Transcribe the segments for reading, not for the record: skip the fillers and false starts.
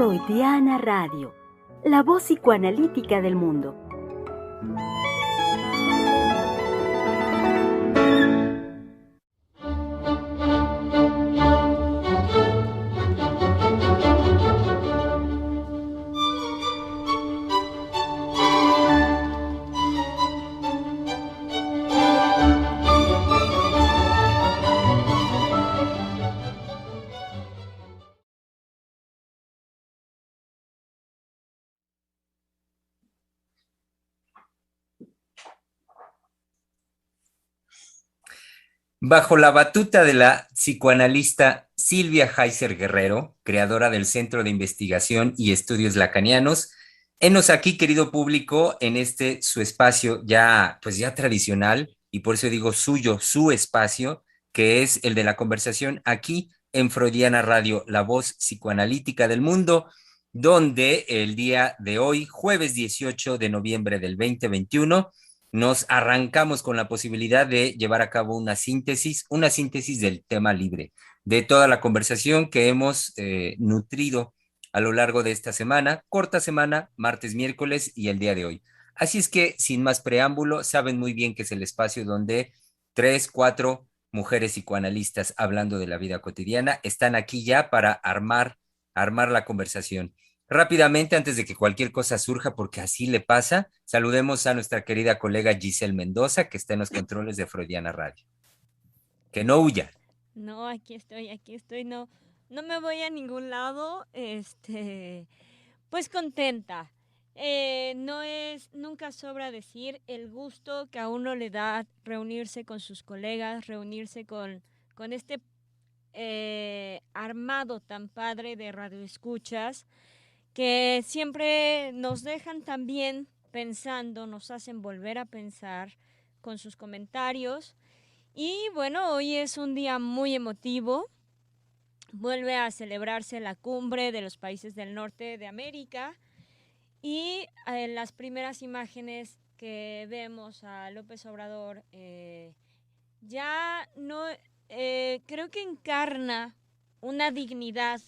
Freudiana Radio, la voz psicoanalítica del mundo. Bajo la batuta de la psicoanalista Silvia Heiser Guerrero, creadora del Centro de Investigación y Estudios Lacanianos, henos aquí, querido público, en este su espacio ya tradicional, y por eso digo suyo, su espacio, que es el de la conversación aquí en Freudiana Radio, la voz psicoanalítica del mundo, donde el día de hoy, jueves 18 de noviembre del 2021, nos arrancamos con la posibilidad de llevar a cabo una síntesis del tema libre, de toda la conversación que hemos nutrido a lo largo de esta semana, corta semana, martes, miércoles y el día de hoy. Así es que, sin más preámbulo, saben muy bien que es el espacio donde 3, 4 mujeres psicoanalistas hablando de la vida cotidiana están aquí ya para armar la conversación. Rápidamente, antes de que cualquier cosa surja, porque así le pasa, saludemos a nuestra querida colega Giselle Mendoza, que está en los controles de Freudiana Radio. Que no huya. No, aquí estoy, no me voy a ningún lado, pues contenta. Nunca sobra decir el gusto que a uno le da reunirse con sus colegas, reunirse con este armado tan padre de radioescuchas, que siempre nos dejan también pensando, nos hacen volver a pensar con sus comentarios. Y bueno, hoy es un día muy emotivo. Vuelve a celebrarse la cumbre de los países del norte de América y en las primeras imágenes que vemos a López Obrador ya no creo que encarna una dignidad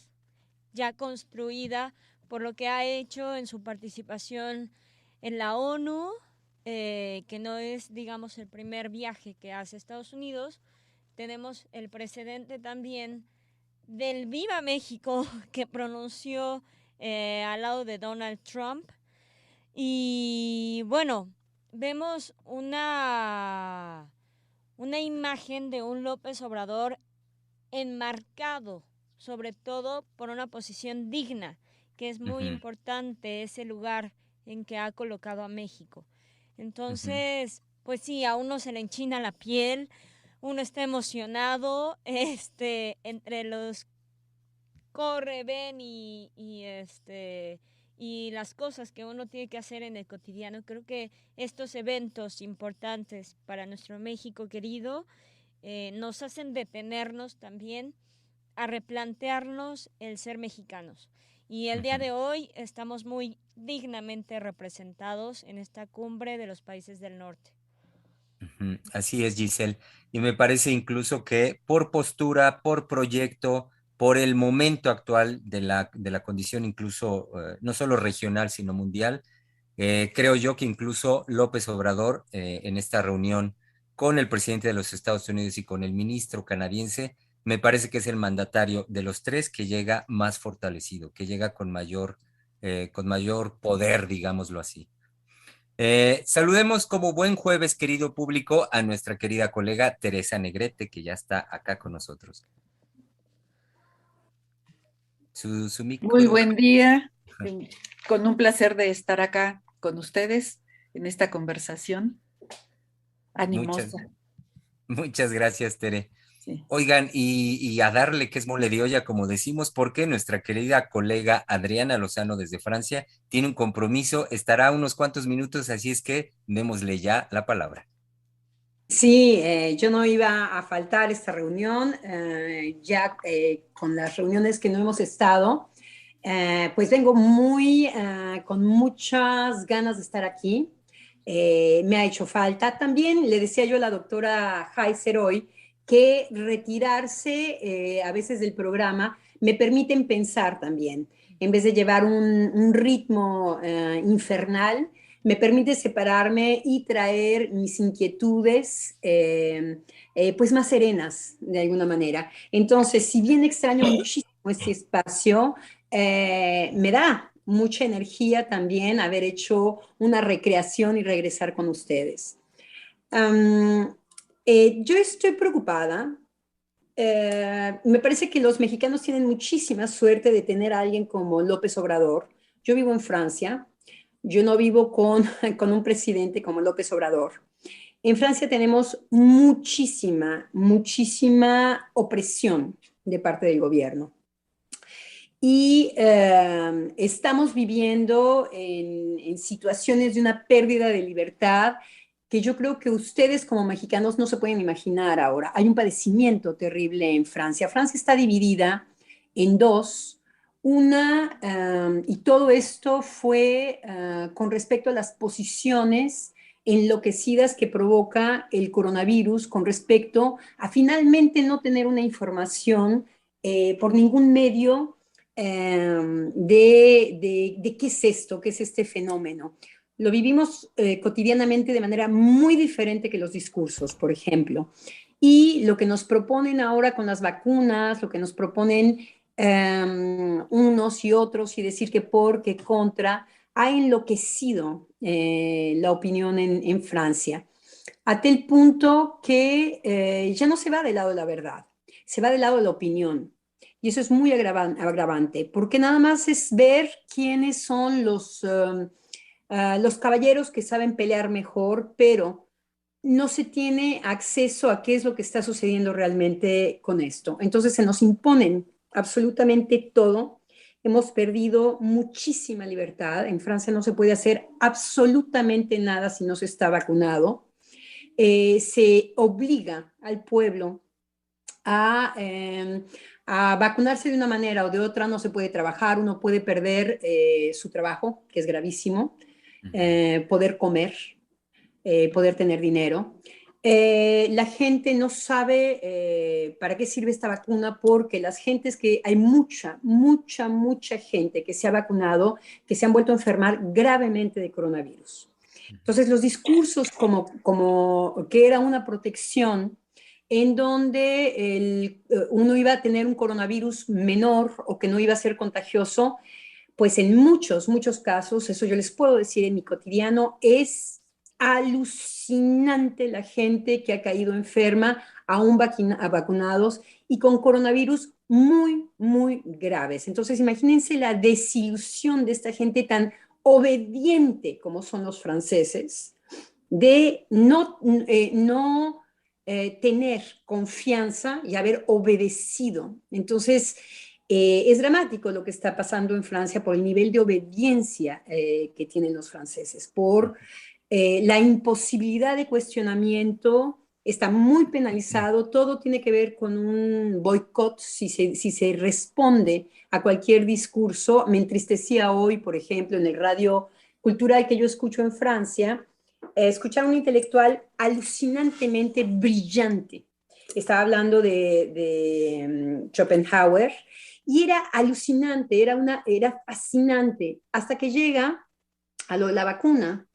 ya construida por lo que ha hecho en su participación en la ONU, que no es, digamos, el primer viaje que hace Estados Unidos. Tenemos el precedente también del Viva México que pronunció al lado de Donald Trump. Y bueno, vemos una imagen de un López Obrador enmarcado, sobre todo por una posición digna, que es muy importante ese lugar en que ha colocado a México. Entonces, pues sí, a uno se le enchina la piel, uno está emocionado, entre los corre, ven y las cosas que uno tiene que hacer en el cotidiano. Creo que estos eventos importantes para nuestro México querido nos hacen detenernos también a replantearnos el ser mexicanos. Y el día de hoy estamos muy dignamente representados en esta cumbre de los países del norte. Así es, Giselle. Y me parece incluso que por postura, por proyecto, por el momento actual de la condición incluso no solo regional, sino mundial, creo yo que incluso López Obrador en esta reunión con el presidente de los Estados Unidos y con el ministro canadiense, me parece que es el mandatario de los tres que llega más fortalecido, que llega con mayor poder, digámoslo así. Saludemos como buen jueves, querido público, a nuestra querida colega Teresa Negrete, que ya está acá con nosotros. Su micro. Muy buen día, con un placer de estar acá con ustedes en esta conversación animosa. Muchas gracias, Tere. Sí. Oigan, y a darle que es mole de olla, como decimos, porque nuestra querida colega Adriana Lozano desde Francia tiene un compromiso, estará unos cuantos minutos, así es que démosle ya la palabra. Sí, yo no iba a faltar esta reunión, ya con las reuniones que no hemos estado, pues vengo con muchas ganas de estar aquí. Me ha hecho falta. También le decía yo a la doctora Heiser hoy que retirarse a veces del programa me permiten pensar también. en vez de llevar un ritmo infernal, me permite separarme y traer mis inquietudes pues más serenas de alguna manera. Entonces, si bien extraño muchísimo este espacio, me da mucha energía también haber hecho una recreación y regresar con ustedes. Yo estoy preocupada. Me parece que los mexicanos tienen muchísima suerte de tener a alguien como López Obrador. Yo vivo en Francia. Yo no vivo con un presidente como López Obrador. En Francia tenemos muchísima opresión de parte del gobierno. Y estamos viviendo en situaciones de una pérdida de libertad que yo creo que ustedes como mexicanos no se pueden imaginar ahora. Hay un padecimiento terrible en Francia. Francia está dividida en dos. Y todo esto fue con respecto a las posiciones enloquecidas que provoca el coronavirus con respecto a finalmente no tener una información por ningún medio de qué es esto, qué es este fenómeno. Lo vivimos cotidianamente de manera muy diferente que los discursos, por ejemplo. Y lo que nos proponen ahora con las vacunas, lo que nos proponen unos y otros, y decir que por, que contra, ha enloquecido la opinión en Francia, a tal punto que ya no se va del lado de la verdad, se va del lado de la opinión. Y eso es muy agravante, porque nada más es ver quiénes son los caballeros que saben pelear mejor, pero no se tiene acceso a qué es lo que está sucediendo realmente con esto. Entonces se nos imponen absolutamente todo. Hemos perdido muchísima libertad. En Francia no se puede hacer absolutamente nada si no se está vacunado. Se obliga al pueblo a vacunarse de una manera o de otra. No se puede trabajar, uno puede perder su trabajo, que es gravísimo, poder comer, poder tener dinero. La gente no sabe para qué sirve esta vacuna, porque las gentes que hay mucha gente que se ha vacunado, que se han vuelto a enfermar gravemente de coronavirus. Entonces los discursos como que era una protección en donde uno iba a tener un coronavirus menor o que no iba a ser contagioso, pues en muchos casos, eso yo les puedo decir en mi cotidiano, es alucinante la gente que ha caído enferma, aún vacunados y con coronavirus muy graves. Entonces imagínense la desilusión de esta gente tan obediente como son los franceses, de no tener confianza y haber obedecido. Entonces, es dramático lo que está pasando en Francia por el nivel de obediencia que tienen los franceses, por la imposibilidad de cuestionamiento. Está muy penalizado, todo tiene que ver con un boicot si se responde a cualquier discurso. Me entristecía hoy, por ejemplo, en el radio cultural que yo escucho en Francia, escuchar a un intelectual alucinantemente brillante. Estaba hablando de Schopenhauer y era alucinante, era fascinante, hasta que llega a lo de la vacuna.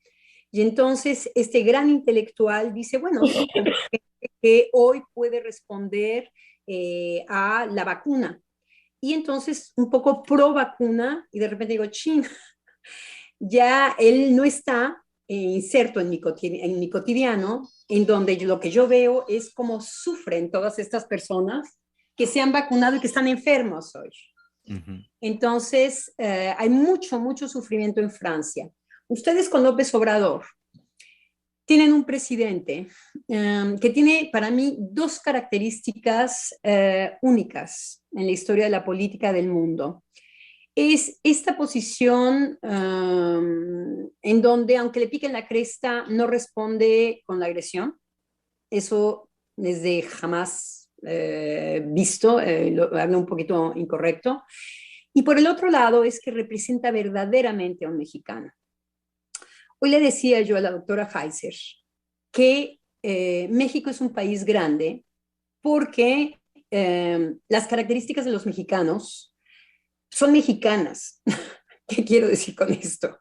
Y entonces este gran intelectual dice, bueno, sí, que hoy puede responder a la vacuna. Y entonces un poco pro vacuna, y de repente digo, ching, ya él no está inserto en mi cotidiano, en donde lo que yo veo es cómo sufren todas estas personas que se han vacunado y que están enfermos hoy. Entonces, hay mucho sufrimiento en Francia. Ustedes con López Obrador tienen un presidente que tiene para mí dos características únicas en la historia de la política del mundo. Es esta posición en donde, aunque le piquen la cresta, no responde con la agresión. Eso desde jamás visto, lo hablo un poquito incorrecto. Y por el otro lado es que representa verdaderamente a un mexicano. Hoy le decía yo a la doctora Heiser que México es un país grande porque las características de los mexicanos son mexicanas. ¿Qué quiero decir con esto?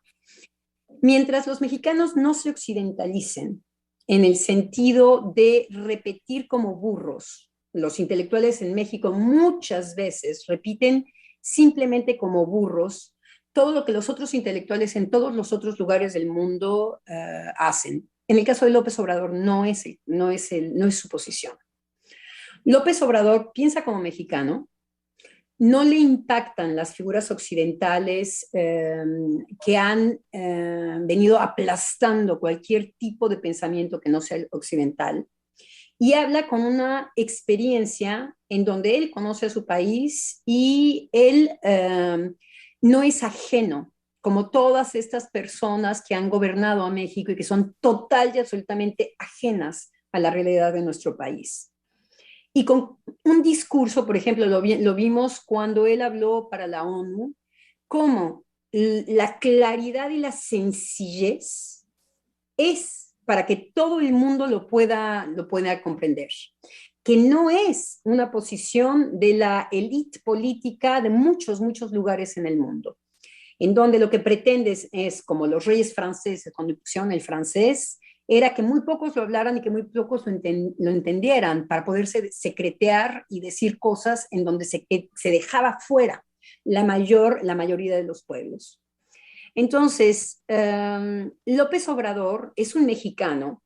Mientras los mexicanos no se occidentalicen en el sentido de repetir como burros, los intelectuales en México muchas veces repiten simplemente como burros todo lo que los otros intelectuales en todos los otros lugares del mundo hacen. En el caso de López Obrador no es su posición. López Obrador piensa como mexicano, no le impactan las figuras occidentales que han venido aplastando cualquier tipo de pensamiento que no sea occidental, y habla con una experiencia en donde él conoce a su país y él no es ajeno, como todas estas personas que han gobernado a México y que son total y absolutamente ajenas a la realidad de nuestro país. Y con un discurso, por ejemplo, lo vimos cuando él habló para la ONU, cómo la claridad y la sencillez es para que todo el mundo lo pueda comprender, que no es una posición de la élite política de muchos lugares en el mundo, en donde lo que pretendes es, como los reyes franceses cuando pusieron el francés, era que muy pocos lo hablaran y que muy pocos lo entendieran para poderse secretear y decir cosas en donde se dejaba fuera la mayoría de los pueblos. Entonces, López Obrador es un mexicano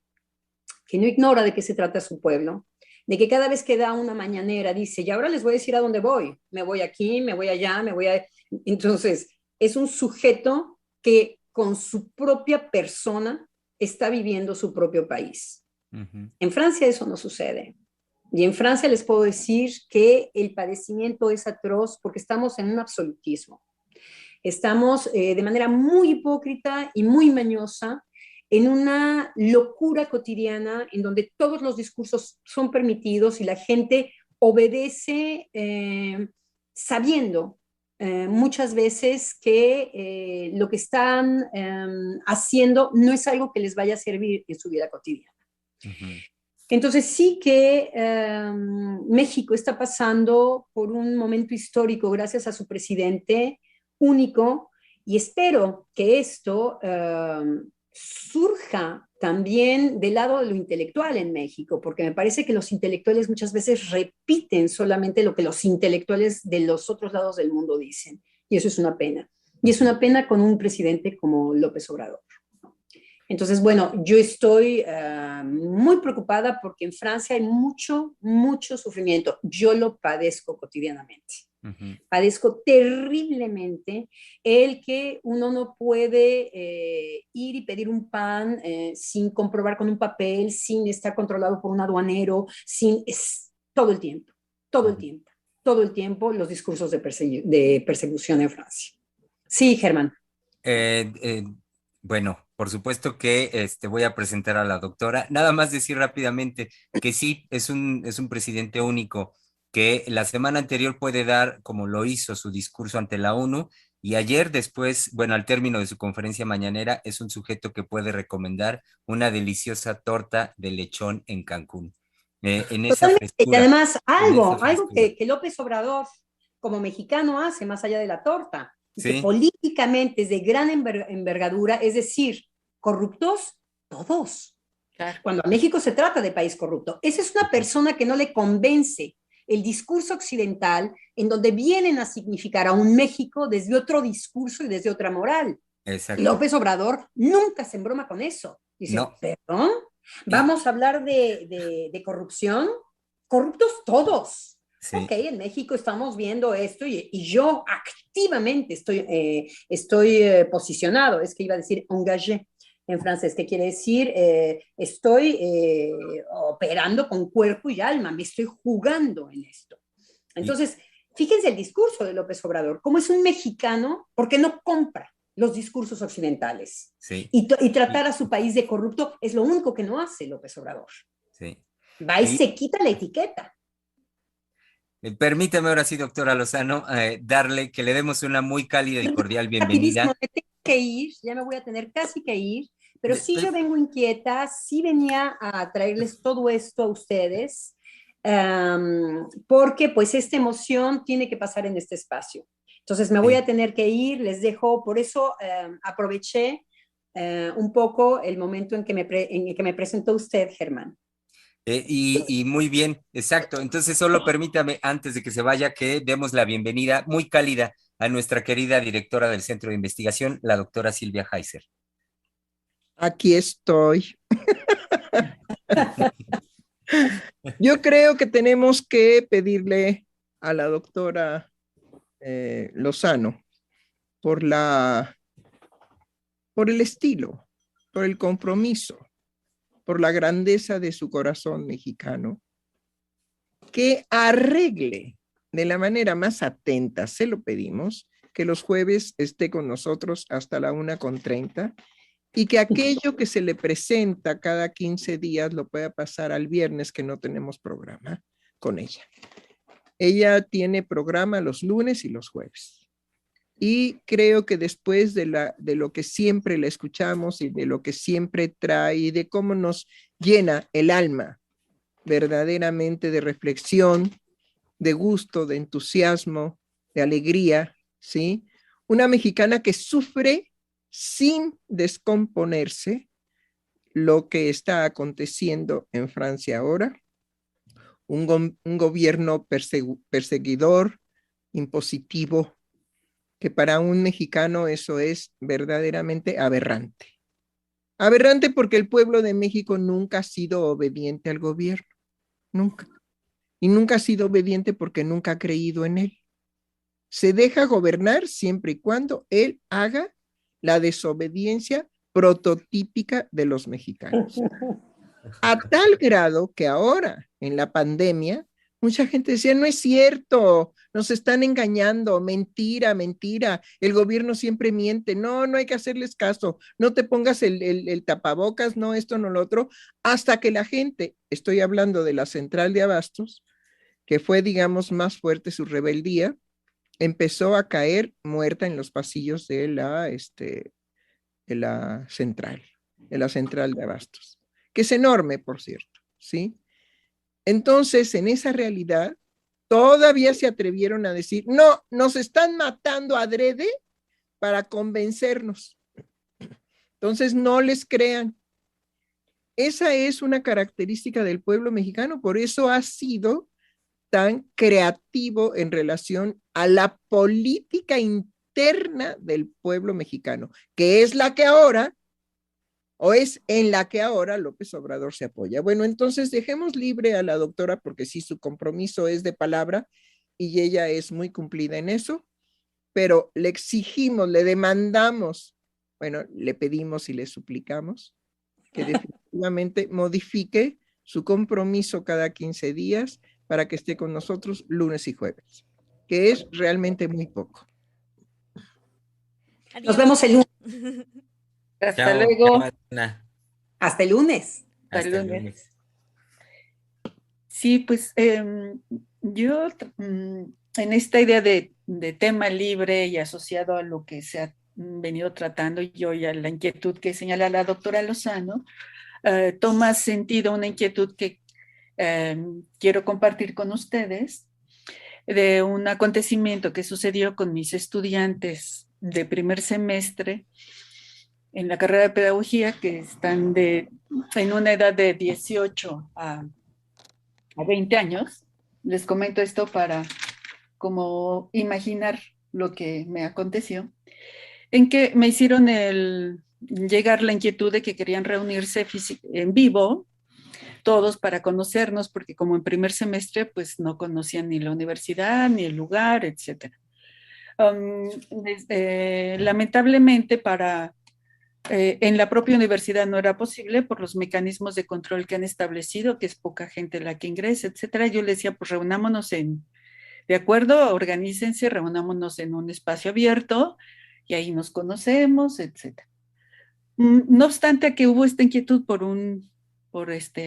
que no ignora de qué se trata su pueblo, de que cada vez que da una mañanera dice, y ahora les voy a decir a dónde voy, me voy aquí, me voy allá, me voy a... Entonces, es un sujeto que con su propia persona está viviendo su propio país. Uh-huh. En Francia eso no sucede. Y en Francia les puedo decir que el padecimiento es atroz porque estamos en un absolutismo. Estamos de manera muy hipócrita y muy mañosa en una locura cotidiana en donde todos los discursos son permitidos y la gente obedece sabiendo muchas veces que lo que están haciendo no es algo que les vaya a servir en su vida cotidiana. Uh-huh. Entonces sí que México está pasando por un momento histórico gracias a su presidente único, y espero que esto surja también del lado de lo intelectual en México, porque me parece que los intelectuales muchas veces repiten solamente lo que los intelectuales de los otros lados del mundo dicen, y eso es una pena. Y es una pena con un presidente como López Obrador. Entonces, bueno, yo estoy muy preocupada porque en Francia hay mucho sufrimiento. Yo lo padezco cotidianamente. Uh-huh. Padezco terriblemente el que uno no puede ir y pedir un pan sin comprobar con un papel, sin estar controlado por un aduanero, todo el tiempo los discursos de persecución en Francia. Sí, Germán. Bueno, por supuesto que voy a presentar a la doctora. Nada más decir rápidamente que sí, es un presidente único que la semana anterior puede dar, como lo hizo, su discurso ante la ONU, y ayer después, bueno, al término de su conferencia mañanera, es un sujeto que puede recomendar una deliciosa torta de lechón en Cancún. En esa frescura, y además, algo que López Obrador, como mexicano, hace más allá de la torta, y ¿sí? Que políticamente es de gran envergadura, es decir, corruptos todos. Claro. Cuando a México se trata de país corrupto, esa es una persona que no le convence el discurso occidental, en donde vienen a significar a un México desde otro discurso y desde otra moral. Exacto. López Obrador nunca se embroma con eso. Dice, no. ¿Perdón? ¿Vamos a hablar de corrupción? Corruptos todos. Sí. Ok, en México estamos viendo esto y yo activamente estoy posicionado. Es que iba a decir engagé en francés, que quiere decir estoy operando con cuerpo y alma, me estoy jugando en esto. Entonces, fíjense el discurso de López Obrador, cómo es un mexicano, porque no compra los discursos occidentales. Sí. Y tratar a su país de corrupto es lo único que no hace López Obrador. Sí. Va y se quita la etiqueta. Permítame ahora sí, doctora Lozano, darle que le demos una muy cálida y cordial bienvenida. Me tengo que ir, ya me voy a tener casi que ir, pero sí yo vengo inquieta, sí venía a traerles todo esto a ustedes, porque pues esta emoción tiene que pasar en este espacio. Entonces me voy a tener que ir, les dejo, por eso aproveché un poco el momento en en que me presentó usted, Germán. Y muy bien, exacto. Entonces, solo permítame, antes de que se vaya, que demos la bienvenida muy cálida a nuestra querida directora del Centro de Investigación, la doctora Silvia Heiser. Aquí estoy. Yo creo que tenemos que pedirle a la doctora Lozano por el estilo, por el compromiso, por la grandeza de su corazón mexicano, que arregle de la manera más atenta, se lo pedimos, que los jueves esté con nosotros hasta la 1:30 y que aquello que se le presenta cada 15 días lo pueda pasar al viernes, que no tenemos programa con ella. Ella tiene programa los lunes y los jueves. Y creo que después de lo que siempre la escuchamos y de lo que siempre trae y de cómo nos llena el alma verdaderamente de reflexión, de gusto, de entusiasmo, de alegría, ¿sí? Una mexicana que sufre sin descomponerse lo que está aconteciendo en Francia ahora, un gobierno perseguidor, impositivo, que para un mexicano eso es verdaderamente aberrante. Aberrante porque el pueblo de México nunca ha sido obediente al gobierno, nunca. Y nunca ha sido obediente porque nunca ha creído en él. Se deja gobernar siempre y cuando él haga la desobediencia prototípica de los mexicanos. A tal grado que ahora, en la pandemia, mucha gente decía, no es cierto, nos están engañando, mentira, mentira, el gobierno siempre miente, no hay que hacerles caso, no te pongas el tapabocas, no esto, no lo otro, hasta que la gente, estoy hablando de la central de abastos, que fue, digamos, más fuerte su rebeldía, empezó a caer muerta en los pasillos de la central de abastos, que es enorme, por cierto, ¿sí? Entonces, en esa realidad, todavía se atrevieron a decir, no, nos están matando adrede para convencernos. Entonces, no les crean. Esa es una característica del pueblo mexicano, por eso ha sido tan creativo en relación a la política interna del pueblo mexicano, que es la que ahora, o es en la que ahora López Obrador se apoya. Bueno, entonces dejemos libre a la doctora, porque sí, su compromiso es de palabra y ella es muy cumplida en eso, pero le exigimos, le demandamos, bueno, le pedimos y le suplicamos que definitivamente modifique su compromiso cada 15 días para que esté con nosotros lunes y jueves, que es realmente muy poco. Adiós. Nos vemos el lunes. Hasta Chao, luego. Hasta el lunes. Hasta el lunes. Sí, pues yo en esta idea de tema libre y asociado a lo que se ha venido tratando yo y a la inquietud que señala la doctora Lozano, toma sentido una inquietud que quiero compartir con ustedes de un acontecimiento que sucedió con mis estudiantes de primer semestre en la carrera de pedagogía, que están en una edad de 18 a 20 años. Les comento esto para como imaginar lo que me aconteció, en que me hicieron llegar la inquietud de que querían reunirse en vivo, todos para conocernos, porque como en primer semestre, pues no conocían ni la universidad, ni el lugar, etc. Lamentablemente en la propia universidad no era posible por los mecanismos de control que han establecido, que es poca gente la que ingresa, etcétera. Yo les decía, pues reunámonos de acuerdo, organícense, reunámonos en un espacio abierto y ahí nos conocemos, etcétera. No obstante que hubo esta inquietud por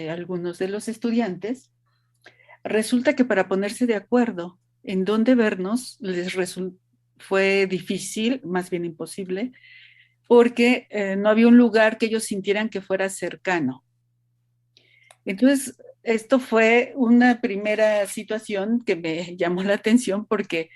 algunos de los estudiantes, resulta que para ponerse de acuerdo en dónde vernos fue difícil, más bien imposible, porque no había un lugar que ellos sintieran que fuera cercano. Entonces, esto fue una primera situación que me llamó la atención porque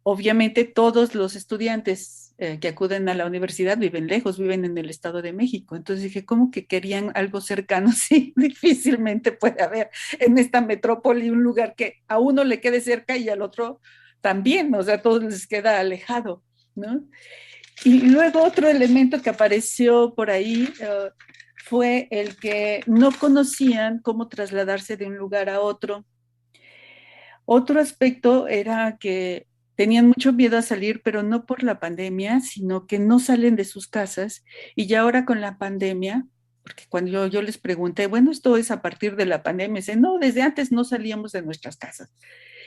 obviamente todos los estudiantes que acuden a la universidad viven lejos, viven en el Estado de México. Entonces dije, ¿cómo que querían algo cercano? Sí, difícilmente puede haber en esta metrópoli un lugar que a uno le quede cerca y al otro también, o sea, a todos les queda alejado, ¿no? Y luego otro elemento que apareció por ahí fue el que no conocían cómo trasladarse de un lugar a otro. Otro aspecto era que tenían mucho miedo a salir, pero no por la pandemia, sino que no salen de sus casas. Y ya ahora con la pandemia, porque cuando yo les pregunté, bueno, esto es a partir de la pandemia, dicen, no, desde antes no salíamos de nuestras casas.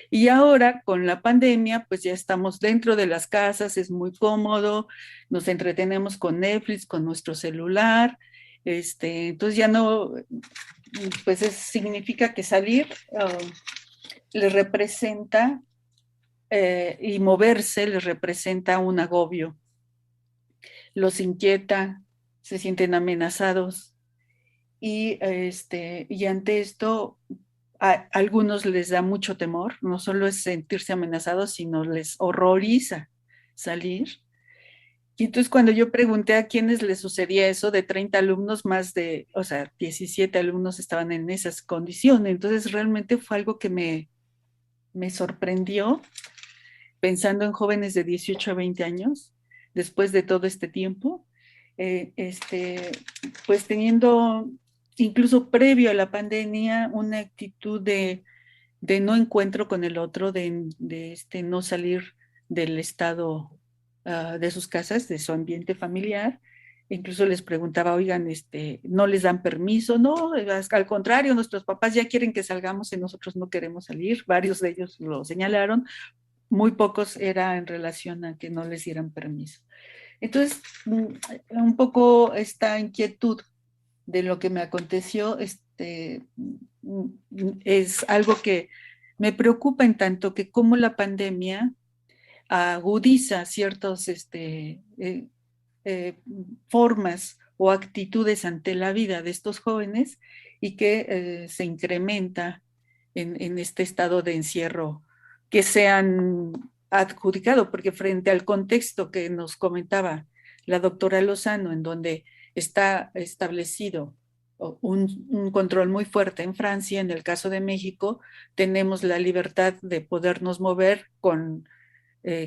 Y ahora con la pandemia, pues ya estamos dentro de las casas, es muy cómodo, nos entretenemos con Netflix, con nuestro celular, entonces ya no, pues significa que salir les representa y moverse les representa un agobio, los inquieta, se sienten amenazados y ante esto a algunos les da mucho temor, no solo es sentirse amenazados, sino les horroriza salir. Y entonces cuando yo pregunté a quiénes les sucedía eso, de 30 alumnos, más de, o sea, 17 alumnos estaban en esas condiciones. Entonces realmente fue algo que me sorprendió, pensando en jóvenes de 18 a 20 años, después de todo este tiempo, pues teniendo incluso previo a la pandemia una actitud de no encuentro con el otro, de no salir del estado de sus casas, de su ambiente familiar. Incluso les preguntaba, oigan, ¿no les dan permiso? No, al contrario, nuestros papás ya quieren que salgamos y nosotros no queremos salir. Varios de ellos lo señalaron, muy pocos era en relación a que no les dieran permiso. Entonces, un poco esta inquietud de lo que me aconteció, es algo que me preocupa en tanto que como la pandemia agudiza ciertas formas o actitudes ante la vida de estos jóvenes y que se incrementa en este estado de encierro que se han adjudicado, porque frente al contexto que nos comentaba la doctora Lozano, en donde está establecido un control muy fuerte en Francia, en el caso de México, tenemos la libertad de podernos mover con,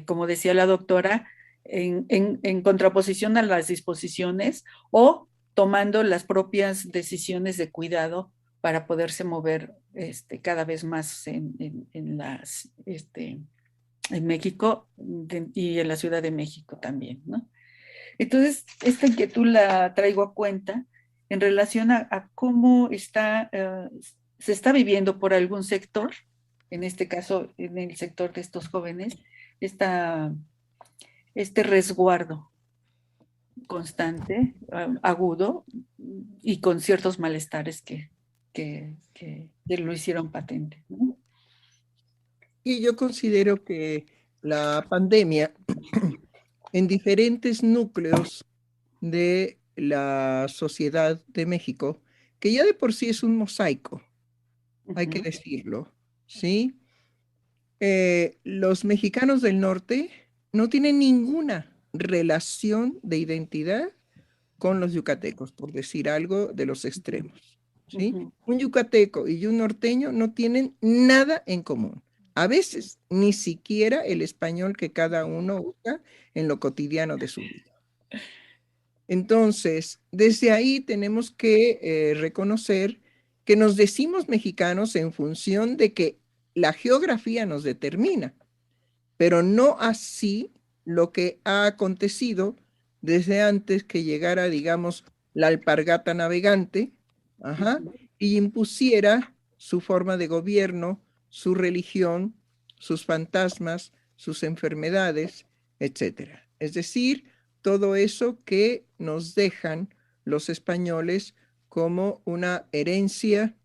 como decía la doctora, en contraposición a las disposiciones o tomando las propias decisiones de cuidado para poderse mover cada vez más en México y en la Ciudad de México también, ¿no? Entonces, esta inquietud la traigo a cuenta en relación a cómo se está viviendo por algún sector, en este caso, en el sector de estos jóvenes, este resguardo constante, agudo, y con ciertos malestares que lo hicieron patente, ¿no? Y yo considero que la pandemia en diferentes núcleos de la sociedad de México, que ya de por sí es un mosaico, hay que decirlo, ¿sí? Los mexicanos del norte no tienen ninguna relación de identidad con los yucatecos, por decir algo de los extremos, ¿sí? Un yucateco y un norteño no tienen nada en común. A veces ni siquiera el español que cada uno usa en lo cotidiano de su vida. Entonces, desde ahí tenemos que reconocer que nos decimos mexicanos en función de que la geografía nos determina, pero no así lo que ha acontecido desde antes que llegara, digamos, la alpargata navegante, y impusiera su forma de gobierno, su religión, sus fantasmas, sus enfermedades, etcétera. Es decir, todo eso que nos dejan los españoles como una herencia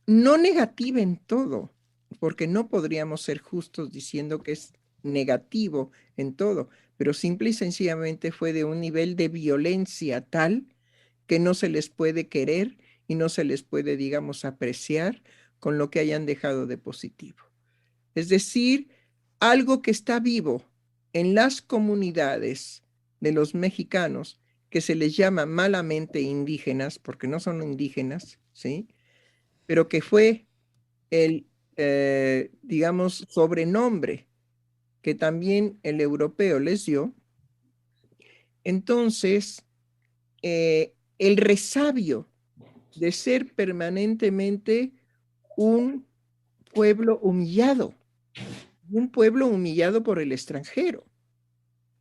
no negativa en todo, porque no podríamos ser justos diciendo que es negativo en todo, pero simple y sencillamente fue de un nivel de violencia tal que no se les puede querer y no se les puede, digamos, apreciar con lo que hayan dejado de positivo. Es decir, algo que está vivo en las comunidades de los mexicanos, que se les llama malamente indígenas, porque no son indígenas, ¿sí? Pero que fue el, digamos, sobrenombre que también el europeo les dio. Entonces, el resabio de ser permanentemente un pueblo humillado por el extranjero.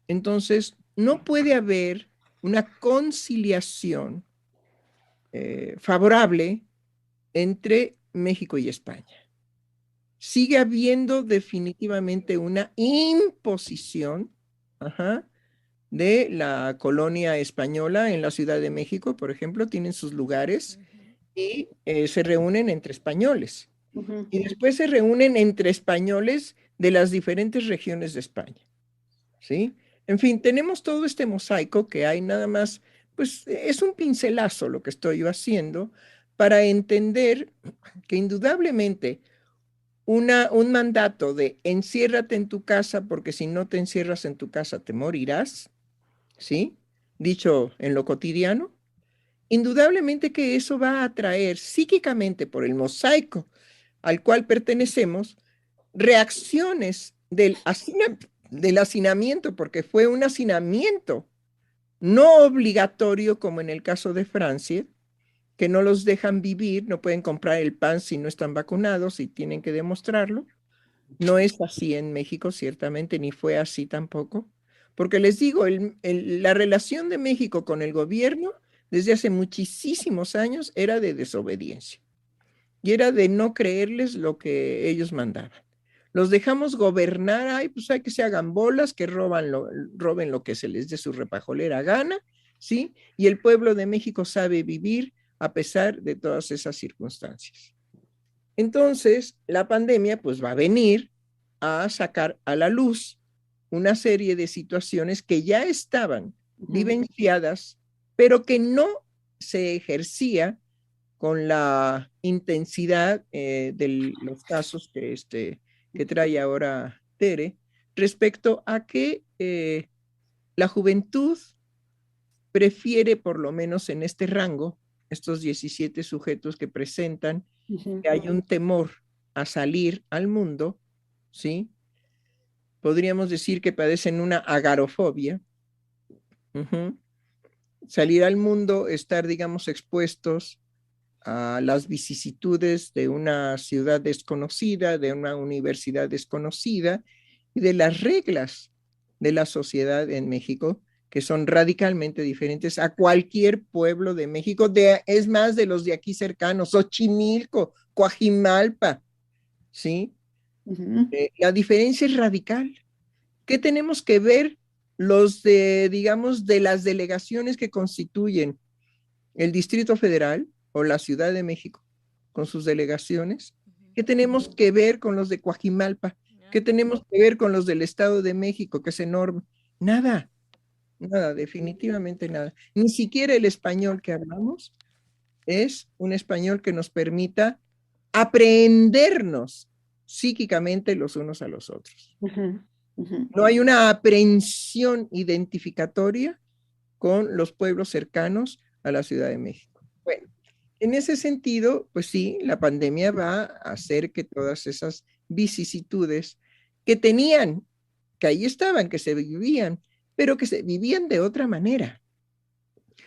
Entonces, no puede haber una conciliación favorable entre México y España. Sigue habiendo definitivamente una imposición, de la colonia española en la Ciudad de México, por ejemplo, tienen sus lugares y se reúnen entre españoles. Y después se reúnen entre españoles de las diferentes regiones de España, ¿sí? En fin, tenemos todo este mosaico que hay nada más, pues es un pincelazo lo que estoy yo haciendo para entender que indudablemente un mandato de enciérrate en tu casa porque si no te encierras en tu casa te morirás, ¿sí? Dicho en lo cotidiano, indudablemente que eso va a atraer psíquicamente por el mosaico al cual pertenecemos reacciones del hacinamiento, porque fue un hacinamiento no obligatorio como en el caso de Francia, que no los dejan vivir, no pueden comprar el pan si no están vacunados y tienen que demostrarlo. No es así en México, ciertamente, ni fue así tampoco, porque les digo, la relación de México con el gobierno desde hace muchísimos años era de desobediencia y era de no creerles lo que ellos mandaban. Los dejamos gobernar, ay, pues hay que se hagan bolas, que roben lo que se les dé su repajolera gana, ¿sí? Y el pueblo de México sabe vivir a pesar de todas esas circunstancias. Entonces, la pandemia pues va a venir a sacar a la luz una serie de situaciones que ya estaban vivenciadas, pero que no se ejercía con la intensidad de los casos que trae ahora Tere, respecto a que la juventud prefiere, por lo menos en este rango, estos 17 sujetos que presentan, que hay un temor a salir al mundo, ¿sí? Podríamos decir que padecen una agarofobia. Salir al mundo, estar, digamos, expuestos a las vicisitudes de una ciudad desconocida, de una universidad desconocida y de las reglas de la sociedad en México, que son radicalmente diferentes a cualquier pueblo de México, es más de los de aquí cercanos, Xochimilco, Coajimalpa, ¿sí? La diferencia es radical. ¿Qué tenemos que ver los de, digamos, de las delegaciones que constituyen el Distrito Federal o la Ciudad de México con sus delegaciones? ¿Qué tenemos que ver con los de Coajimalpa? ¿Qué tenemos que ver con los del Estado de México, que es enorme? Nada, nada, definitivamente nada. Ni siquiera el español que hablamos es un español que nos permita aprehendernos psíquicamente los unos a los otros. No hay una aprehensión identificatoria con los pueblos cercanos a la Ciudad de México. Bueno, en ese sentido, pues sí, la pandemia va a hacer que todas esas vicisitudes que tenían, que ahí estaban, que se vivían, pero que se vivían de otra manera.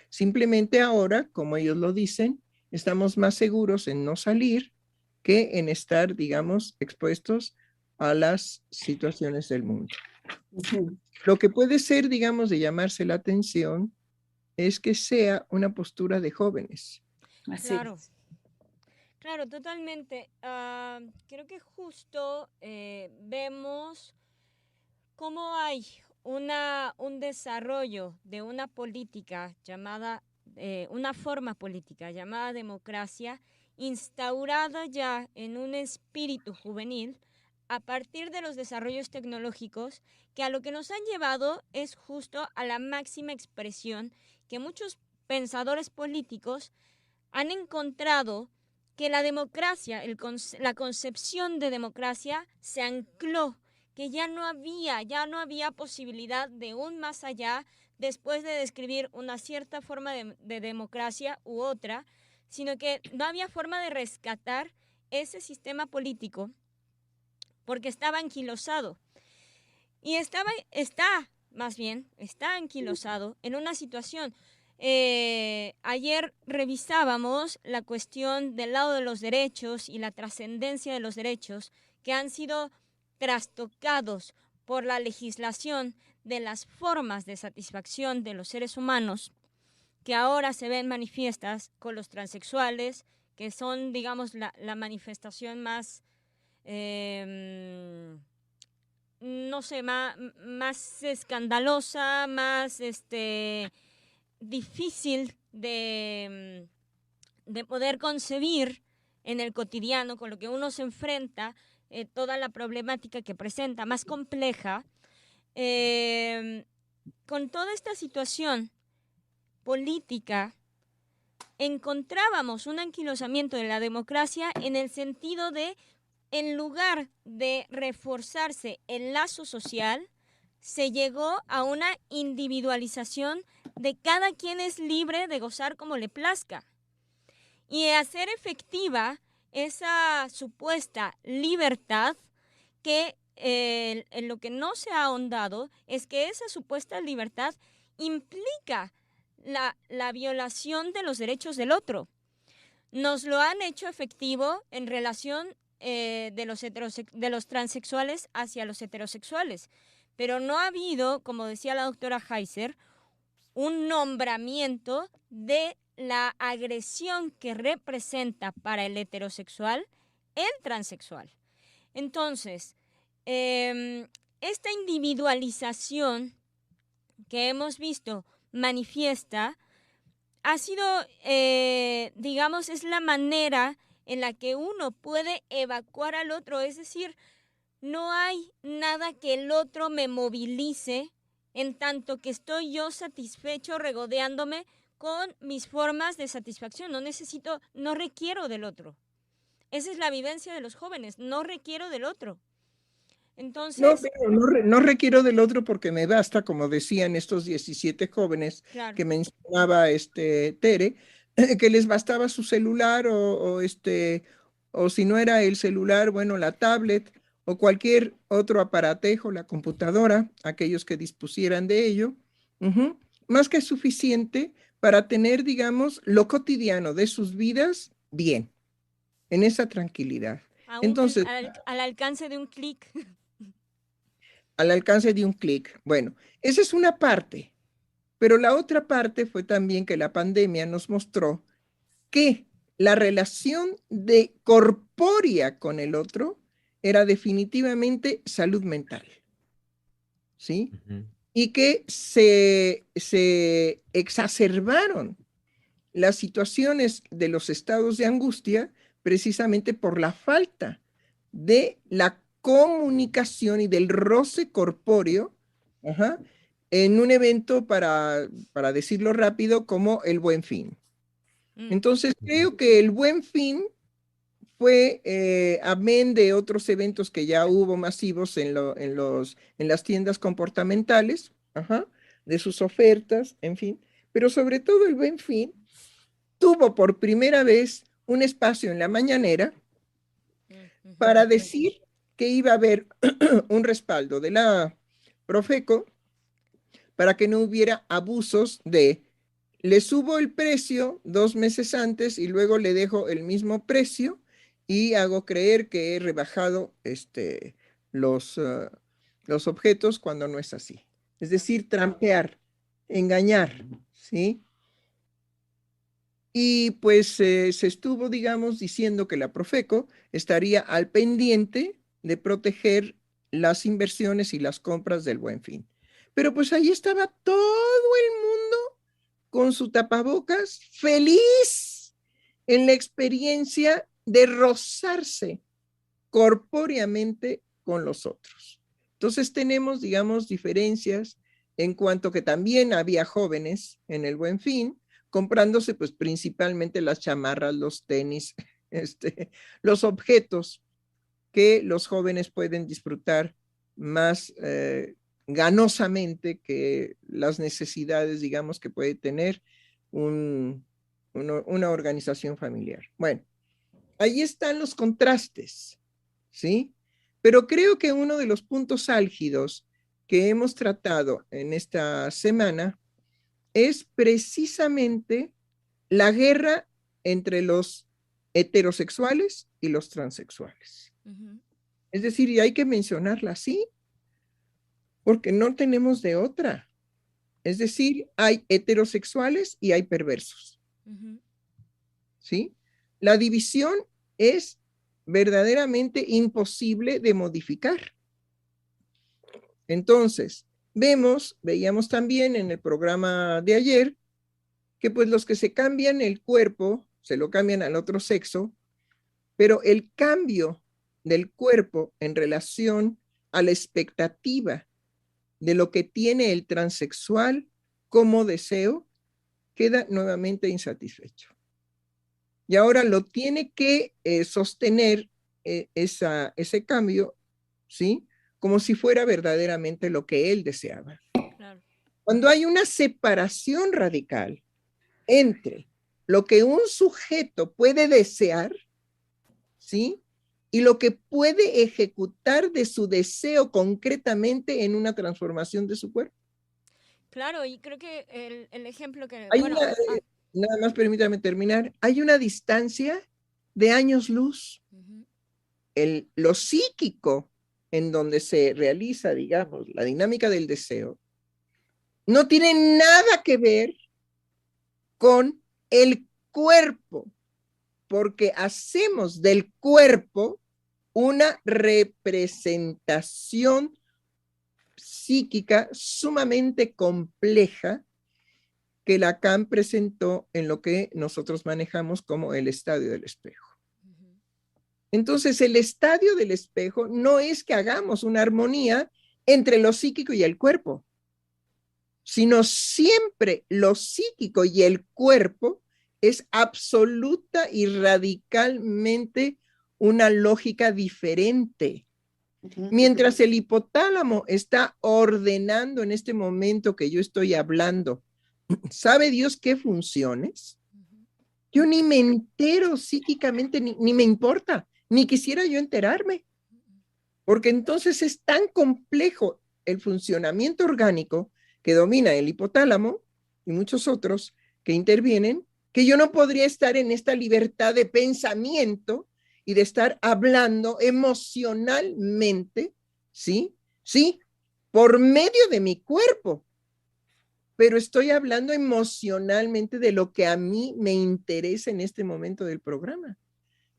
Simplemente ahora, como ellos lo dicen, estamos más seguros en no salir que en estar, digamos, expuestos a las situaciones del mundo. Lo que puede ser, digamos, de llamarse la atención es que sea una postura de jóvenes. Claro, claro, totalmente. Creo que justo vemos cómo hay un desarrollo de una política llamada, una forma política llamada democracia, instaurada ya en un espíritu juvenil a partir de los desarrollos tecnológicos que a lo que nos han llevado es justo a la máxima expresión que muchos pensadores políticos han encontrado que la democracia, la concepción de democracia se ancló que ya no había posibilidad de un más allá después de describir una cierta forma de democracia u otra, sino que no había forma de rescatar ese sistema político porque estaba anquilosado. Y está anquilosado en una situación. Ayer revisábamos la cuestión del lado de los derechos y la trascendencia de los derechos que han sido trastocados por la legislación de las formas de satisfacción de los seres humanos, que ahora se ven manifiestas con los transexuales, que son, digamos, la manifestación más, no sé, más escandalosa, más difícil de poder concebir en el cotidiano, con lo que uno se enfrenta, toda la problemática que presenta, más compleja. Con toda esta situación política, encontrábamos un anquilosamiento de la democracia en el sentido de, en lugar de reforzarse el lazo social, se llegó a una individualización de cada quien es libre de gozar como le plazca. Y hacer efectiva esa supuesta libertad que en lo que no se ha ahondado es que esa supuesta libertad implica la violación de los derechos del otro. Nos lo han hecho efectivo en relación de los transexuales hacia los heterosexuales, pero no ha habido, como decía la doctora Heiser, un nombramiento de la agresión que representa para el heterosexual el transexual. Entonces, esta individualización que hemos visto manifiesta ha sido, digamos, es la manera en la que uno puede evacuar al otro, es decir, no hay nada que el otro me movilice en tanto que estoy yo satisfecho regodeándome con mis formas de satisfacción. No requiero del otro. Esa es la vivencia de los jóvenes, no requiero del otro. Entonces, no requiero del otro porque me basta, como decían estos 17 jóvenes claro, que mencionaba Tere, que les bastaba su celular o si no era el celular, bueno, la tablet o cualquier otro aparatejo, la computadora, aquellos que dispusieran de ello, más que suficiente para tener, digamos, lo cotidiano de sus vidas bien, en esa tranquilidad. Entonces, al alcance de un clic. Al alcance de un clic. Bueno, esa es una parte, pero la otra parte fue también que la pandemia nos mostró que la relación de corpórea con el otro era definitivamente salud mental, ¿sí? Y que se exacerbaron las situaciones de los estados de angustia precisamente por la falta de la comunicación y del roce corpóreo en un evento, para decirlo rápido, como el Buen Fin. Entonces, creo que el Buen Fin fue, amén de otros eventos que ya hubo masivos en las tiendas comportamentales, de sus ofertas, en fin, pero sobre todo el Buen Fin tuvo por primera vez un espacio en la mañanera para decir que iba a haber un respaldo de la Profeco para que no hubiera abusos de le subo el precio 2 meses antes y luego le dejo el mismo precio y hago creer que he rebajado los objetos cuando no es así. Es decir, trampear, engañar, ¿sí? Y pues se estuvo, digamos, diciendo que la Profeco estaría al pendiente de proteger las inversiones y las compras del Buen Fin. Pero pues ahí estaba todo el mundo con su tapabocas, feliz en la experiencia de rozarse corpóreamente con los otros. Entonces tenemos, digamos, diferencias en cuanto que también había jóvenes en el Buen Fin, comprándose pues principalmente las chamarras, los tenis, los objetos que los jóvenes pueden disfrutar más ganosamente que las necesidades, digamos, que puede tener una organización familiar. Bueno, ahí están los contrastes, ¿sí? Pero creo que uno de los puntos álgidos que hemos tratado en esta semana es precisamente la guerra entre los heterosexuales y los transexuales. Es decir, y hay que mencionarla así, porque no tenemos de otra. Es decir, hay heterosexuales y hay perversos. ¿Sí? La división es verdaderamente imposible de modificar. Entonces, veíamos también en el programa de ayer, que pues los que se cambian el cuerpo, se lo cambian al otro sexo, pero el cambio del cuerpo en relación a la expectativa de lo que tiene el transexual como deseo, queda nuevamente insatisfecho. Y ahora lo tiene que sostener ese cambio, ¿sí? Como si fuera verdaderamente lo que él deseaba. Claro. Cuando hay una separación radical entre lo que un sujeto puede desear, ¿sí? Y lo que puede ejecutar de su deseo concretamente en una transformación de su cuerpo. Claro, y creo que el ejemplo que... Nada más permítame terminar. Hay una distancia de años luz. Lo psíquico en donde se realiza, digamos, la dinámica del deseo, no tiene nada que ver con el cuerpo, porque hacemos del cuerpo una representación psíquica sumamente compleja que Lacan presentó en lo que nosotros manejamos como el estadio del espejo. Entonces, el estadio del espejo no es que hagamos una armonía entre lo psíquico y el cuerpo, sino siempre lo psíquico y el cuerpo es absoluta y radicalmente una lógica diferente. Mientras el hipotálamo está ordenando en este momento que yo estoy hablando, ¿sabe Dios qué funciones? Yo ni me entero psíquicamente, ni me importa, ni quisiera yo enterarme, porque entonces es tan complejo el funcionamiento orgánico que domina el hipotálamo y muchos otros que intervienen, que yo no podría estar en esta libertad de pensamiento y de estar hablando emocionalmente, ¿sí? Sí, por medio de mi cuerpo, pero estoy hablando emocionalmente de lo que a mí me interesa en este momento del programa.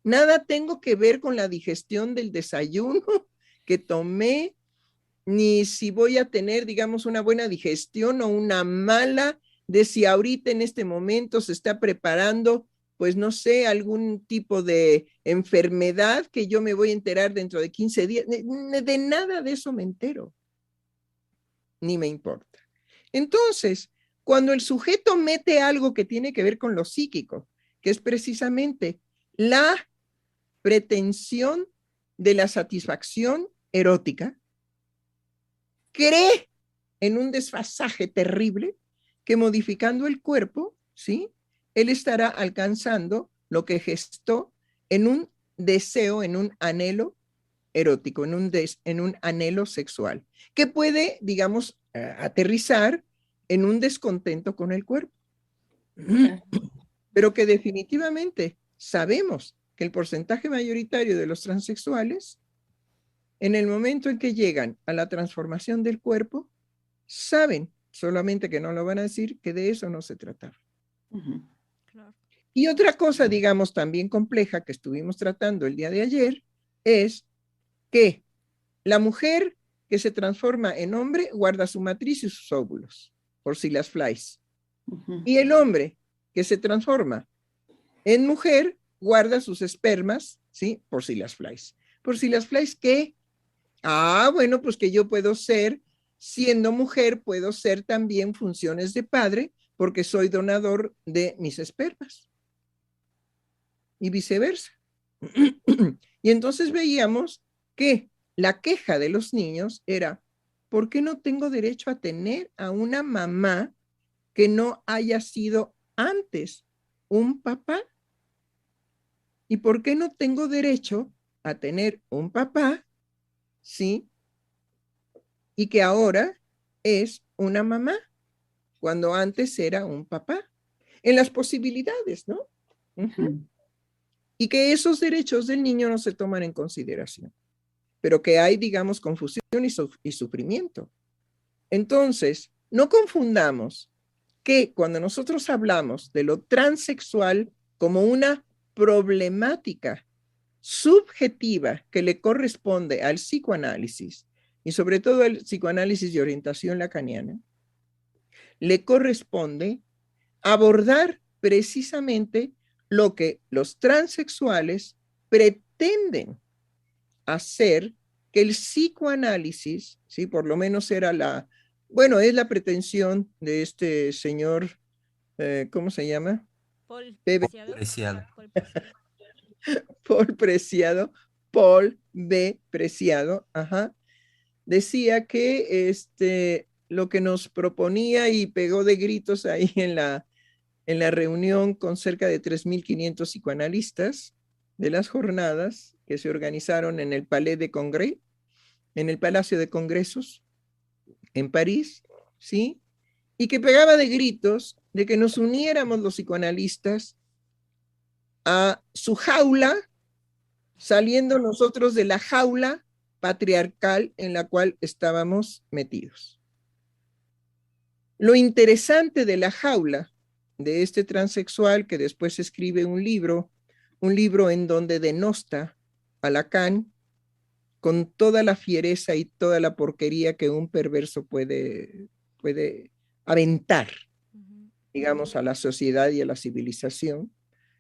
Nada tengo que ver con la digestión del desayuno que tomé, ni si voy a tener, digamos, una buena digestión o una mala, de si ahorita en este momento se está preparando, pues no sé, algún tipo de enfermedad que yo me voy a enterar dentro de 15 días. De nada de eso me entero, ni me importa. Entonces, cuando el sujeto mete algo que tiene que ver con lo psíquico, que es precisamente la pretensión de la satisfacción erótica, cree en un desfasaje terrible que modificando el cuerpo, ¿sí? Él estará alcanzando lo que gestó en un deseo, en un anhelo erótico, en un anhelo sexual, que puede, digamos, aterrizar en un descontento con el cuerpo. Pero que definitivamente sabemos que el porcentaje mayoritario de los transexuales, en el momento en que llegan a la transformación del cuerpo, saben, solamente que no lo van a decir, que de eso no se trataba. Claro. Y otra cosa, digamos, también compleja que estuvimos tratando el día de ayer, es que la mujer que se transforma en hombre guarda su matriz y sus óvulos, por si las flies. Y el hombre que se transforma en mujer guarda sus espermas, ¿sí? Por si las flies. Por si las flies, ¿qué? Bueno, pues que yo puedo ser, siendo mujer, puedo ser también funciones de padre, porque soy donador de mis espermas. Y viceversa. Y entonces veíamos que la queja de los niños era, ¿por qué no tengo derecho a tener a una mamá que no haya sido antes un papá? ¿Y por qué no tengo derecho a tener un papá, sí, y que ahora es una mamá, cuando antes era un papá? En las posibilidades, ¿no? Uh-huh. Y que esos derechos del niño no se toman en consideración, pero que hay, digamos, confusión y sufrimiento. Entonces, no confundamos que cuando nosotros hablamos de lo transexual como una problemática subjetiva que le corresponde al psicoanálisis, y sobre todo al psicoanálisis de orientación lacaniana, le corresponde abordar precisamente lo que los transexuales pretenden hacer que el psicoanálisis, ¿sí? Por lo menos era es la pretensión de este señor, ¿cómo se llama? Paul Preciado. Paul Preciado, Paul B. Preciado, ajá, decía que lo que nos proponía y pegó de gritos ahí en la reunión con cerca de 3.500 psicoanalistas de las jornadas que se organizaron en el Palais de Congrès, en el Palacio de Congresos, en París, ¿sí? Y que pegaba de gritos de que nos uniéramos los psicoanalistas a su jaula, saliendo nosotros de la jaula patriarcal en la cual estábamos metidos. Lo interesante de la jaula de este transexual que después escribe un libro en donde denosta a Lacan con toda la fiereza y toda la porquería que un perverso puede aventar, digamos, a la sociedad y a la civilización.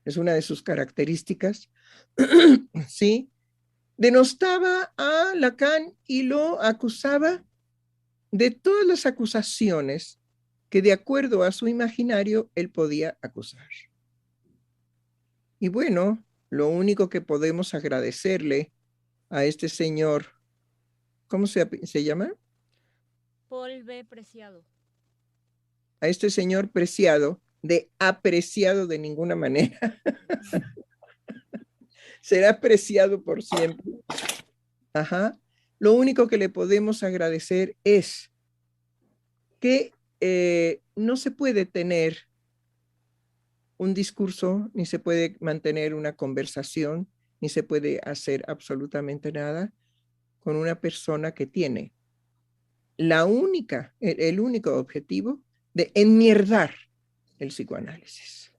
Es una de sus características, ¿sí? Denostaba a Lacan y lo acusaba de todas las acusaciones que de acuerdo a su imaginario él podía acusar. Y bueno, lo único que podemos agradecerle a este señor, ¿cómo se llama? Paul B. Preciado. A este señor Preciado, de apreciado de ninguna manera. Será apreciado por siempre. Ajá. Lo único que le podemos agradecer es que no se puede tener un discurso, ni se puede mantener una conversación, ni se puede hacer absolutamente nada con una persona que tiene el único objetivo de enmierdar el psicoanálisis.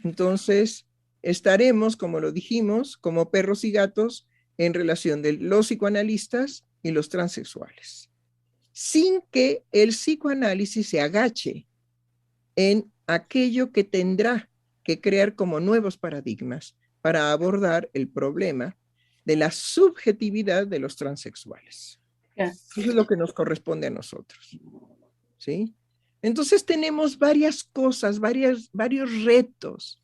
Entonces, estaremos, como lo dijimos, como perros y gatos en relación de los psicoanalistas y los transexuales, sin que el psicoanálisis se agache en aquello que tendrá que crear como nuevos paradigmas para abordar el problema de la subjetividad de los transexuales. Eso es lo que nos corresponde a nosotros, ¿sí? Entonces tenemos varias cosas, varios retos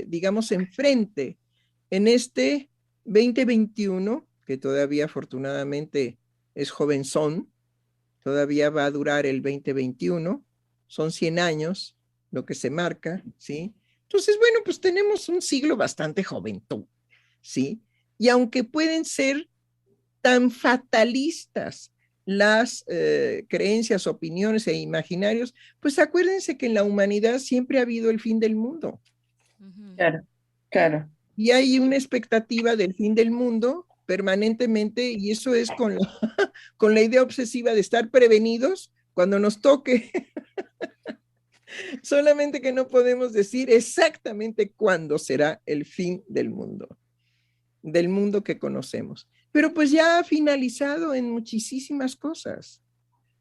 digamos, enfrente en este 2021, que todavía afortunadamente es jovenzón, todavía va a durar el 2021, son 100 años lo que se marca, ¿sí? Entonces, bueno, pues tenemos un siglo bastante juventud, ¿sí? Y aunque pueden ser tan fatalistas las creencias, opiniones e imaginarios, pues acuérdense que en la humanidad siempre ha habido el fin del mundo. Claro, claro. Y hay una expectativa del fin del mundo permanentemente, y eso es con la idea obsesiva de estar prevenidos cuando nos toque. Solamente que no podemos decir exactamente cuándo será el fin del mundo que conocemos. Pero pues ya ha finalizado en muchísimas cosas.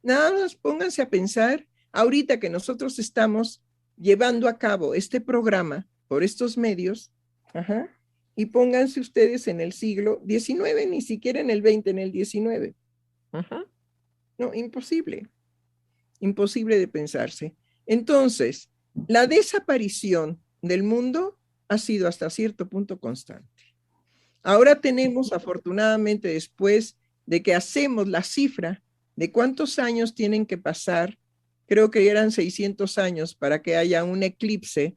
Nada más pónganse a pensar, ahorita que nosotros estamos llevando a cabo este programa por estos medios, y pónganse ustedes en el siglo XIX, ni siquiera en el XX, en el XIX. No, imposible. Imposible de pensarse. Entonces, la desaparición del mundo ha sido hasta cierto punto constante. Ahora tenemos, afortunadamente, después de que hacemos la cifra de cuántos años tienen que pasar, creo que eran 600 años para que haya un eclipse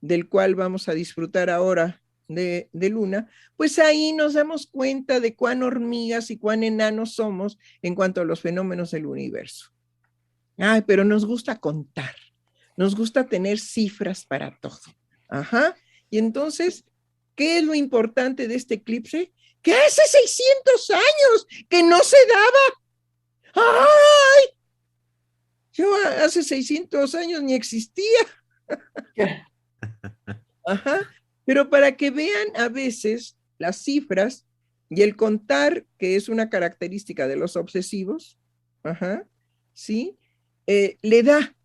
del cual vamos a disfrutar ahora de luna, pues ahí nos damos cuenta de cuán hormigas y cuán enanos somos en cuanto a los fenómenos del universo. Ay, pero nos gusta contar, nos gusta tener cifras para todo. Ajá. Y entonces, ¿qué es lo importante de este eclipse? Que hace 600 años que no se daba. ¡Ay! Yo hace 600 años ni existía. Ajá. Pero para que vean a veces las cifras y el contar, que es una característica de los obsesivos, ajá, ¿sí? Le da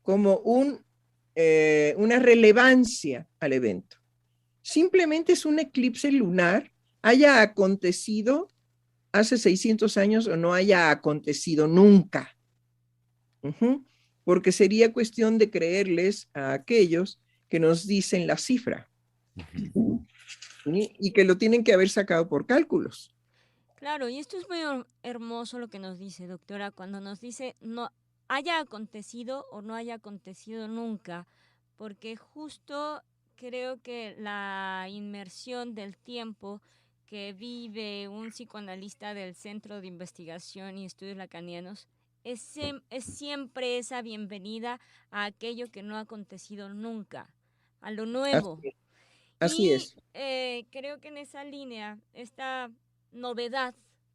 como una relevancia al evento. Simplemente es un eclipse lunar, haya acontecido hace 600 años o no haya acontecido nunca. Porque sería cuestión de creerles a aquellos que nos dicen la cifra. ¿Sí? Y que lo tienen que haber sacado por cálculos. Claro, y esto es muy hermoso lo que nos dice, doctora, cuando nos dice no haya acontecido o no haya acontecido nunca, porque justo creo que la inmersión del tiempo que vive un psicoanalista del Centro de Investigación y Estudios Lacanianos es siempre esa bienvenida a aquello que no ha acontecido nunca, a lo nuevo. Así es. Creo que en esa línea, esta novedad,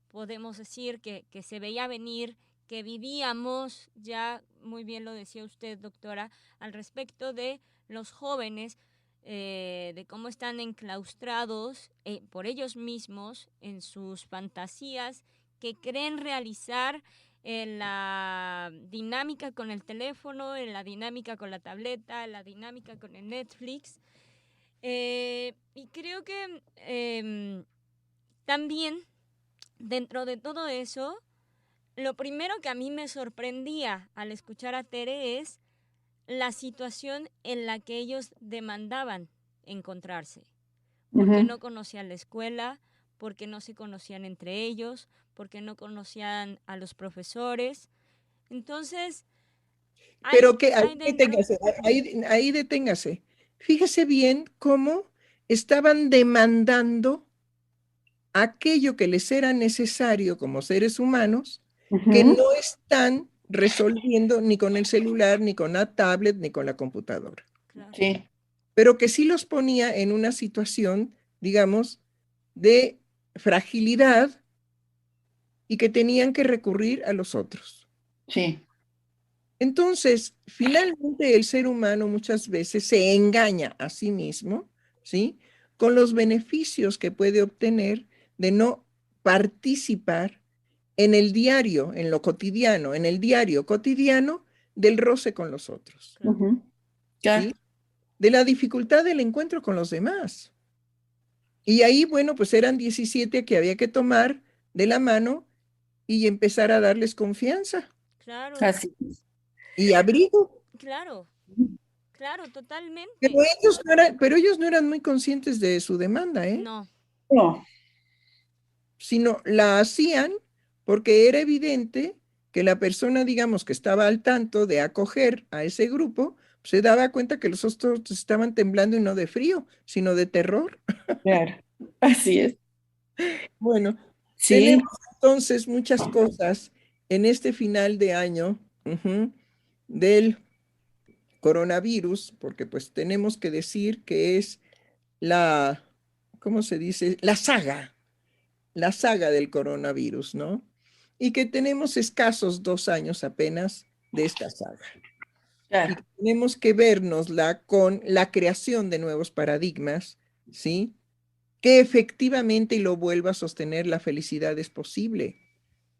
podemos decir que se veía venir, que vivíamos, ya muy bien lo decía usted, doctora, al respecto de los jóvenes, de cómo están enclaustrados por ellos mismos en sus fantasías que creen realizar en la dinámica con el teléfono, en la dinámica con la tableta, en la dinámica con el Netflix. Y creo que también dentro de todo eso, lo primero que a mí me sorprendía al escuchar a Tere es la situación en la que ellos demandaban encontrarse, porque no conocían la escuela, porque no se conocían entre ellos, porque no conocían a los profesores. Entonces, pero que ahí deténgase. Fíjese bien cómo estaban demandando aquello que les era necesario como seres humanos, que no están resolviendo ni con el celular, ni con la tablet, ni con la computadora. Claro. Sí. Pero que sí los ponía en una situación, digamos, de fragilidad y que tenían que recurrir a los otros. Sí. Entonces, finalmente el ser humano muchas veces se engaña a sí mismo, ¿sí? Con los beneficios que puede obtener de no participar en el diario, en lo cotidiano, en el diario cotidiano del roce con los otros, ¿sí? De la dificultad del encuentro con los demás. Y ahí, bueno, pues eran 17 que había que tomar de la mano y empezar a darles confianza. Claro. Así es. Y abrigo. Claro, claro, totalmente. Pero ellos no eran muy conscientes de su demanda, ¿eh? No. No. Sino la hacían porque era evidente que la persona, digamos, que estaba al tanto de acoger a ese grupo, se daba cuenta que los otros estaban temblando y no de frío, sino de terror. Claro. Así es. Bueno, Sí. tenemos entonces muchas cosas en este final de año del coronavirus, porque pues tenemos que decir que es la, ¿cómo se dice? La saga del coronavirus, ¿no? Y que tenemos escasos 2 años apenas de esta saga. Claro. Y tenemos que vernosla con la creación de nuevos paradigmas, ¿sí? Que efectivamente, y lo vuelvo a sostener, la felicidad es posible,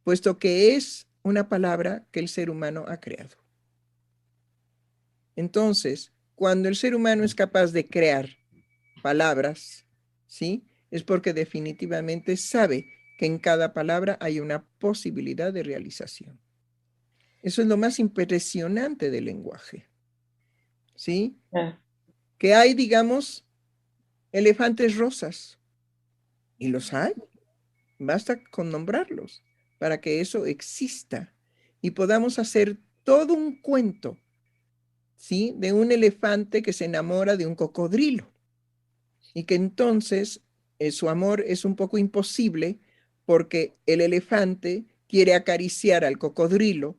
puesto que es una palabra que el ser humano ha creado. Entonces, cuando el ser humano es capaz de crear palabras, ¿sí? Es porque definitivamente sabe que en cada palabra hay una posibilidad de realización. Eso es lo más impresionante del lenguaje, ¿sí? Claro. Que hay, digamos, elefantes rosas, Y los hay. Basta con nombrarlos para que eso exista y podamos hacer todo un cuento, ¿sí? De un elefante que se enamora de un cocodrilo y que entonces su amor es un poco imposible porque el elefante quiere acariciar al cocodrilo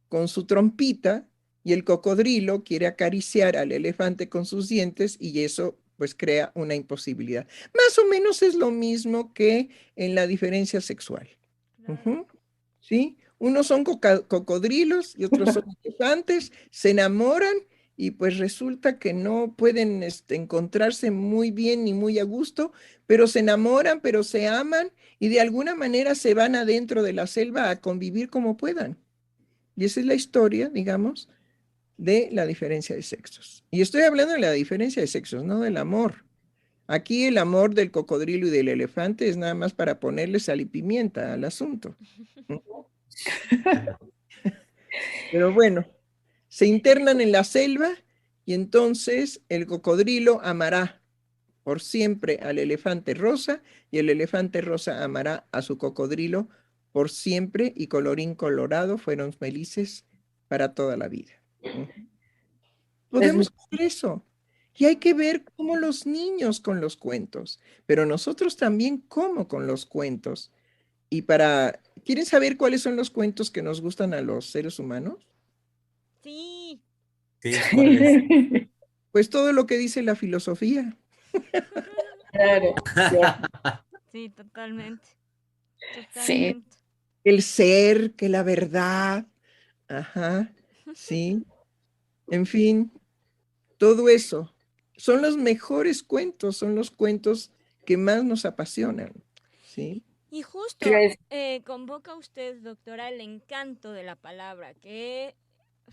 con su trompita y el cocodrilo quiere acariciar al elefante con sus dientes y eso pues crea una imposibilidad. Más o menos es lo mismo que en la diferencia sexual. Claro. ¿Sí? Unos son cocodrilos y otros son elefantes, se enamoran y pues resulta que no pueden encontrarse muy bien ni muy a gusto, pero se enamoran, pero se aman y de alguna manera se van adentro de la selva a convivir como puedan. Y esa es la historia, digamos, de la diferencia de sexos. Y estoy hablando de la diferencia de sexos, no del amor. Aquí el amor del cocodrilo y del elefante es nada más para ponerle sal y pimienta al asunto. Pero bueno, se internan en la selva y entonces el cocodrilo amará por siempre al elefante rosa y el elefante rosa amará a su cocodrilo por siempre y colorín colorado fueron felices para toda la vida. Podemos hacer eso. Y hay que ver cómo los niños con los cuentos, pero nosotros también cómo con los cuentos. Y ¿quieren saber cuáles son los cuentos que nos gustan a los seres humanos? Sí. Sí, ¿cuáles? Pues todo lo que dice la filosofía. Claro, claro. Sí, totalmente. Sí. Totalmente. El ser, que la verdad. Ajá, sí. En fin, todo eso. Son los mejores cuentos, son los cuentos que más nos apasionan. ¿Sí? Y justo Yes. convoca usted, doctora, el encanto de la palabra, que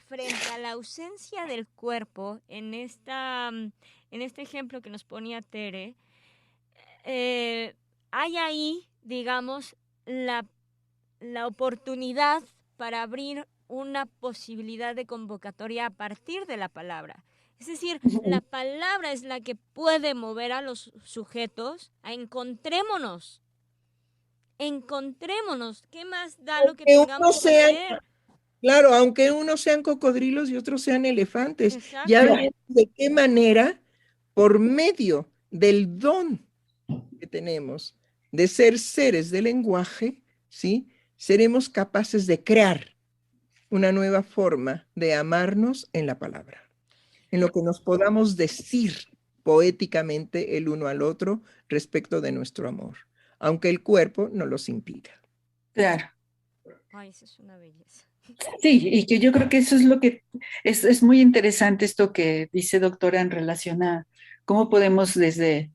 frente a la ausencia del cuerpo, en este ejemplo que nos ponía Tere, hay ahí, digamos, la oportunidad para abrir una posibilidad de convocatoria a partir de la palabra. Es decir, la palabra es la que puede mover a los sujetos a encontrémonos. Encontrémonos. ¿Qué más da lo que Aunque tengamos que hacer? claro, aunque unos sean cocodrilos y otros sean elefantes, Exacto. ya ven de qué manera, por medio del don que tenemos de ser seres de lenguaje, ¿sí? Seremos capaces de crear una nueva forma de amarnos en la palabra, en lo que nos podamos decir poéticamente el uno al otro respecto de nuestro amor, aunque el cuerpo no los impida. Claro. Ay, eso es una belleza. Sí, y que yo creo que eso es lo que es muy interesante esto que dice doctora en relación a cómo podemos desde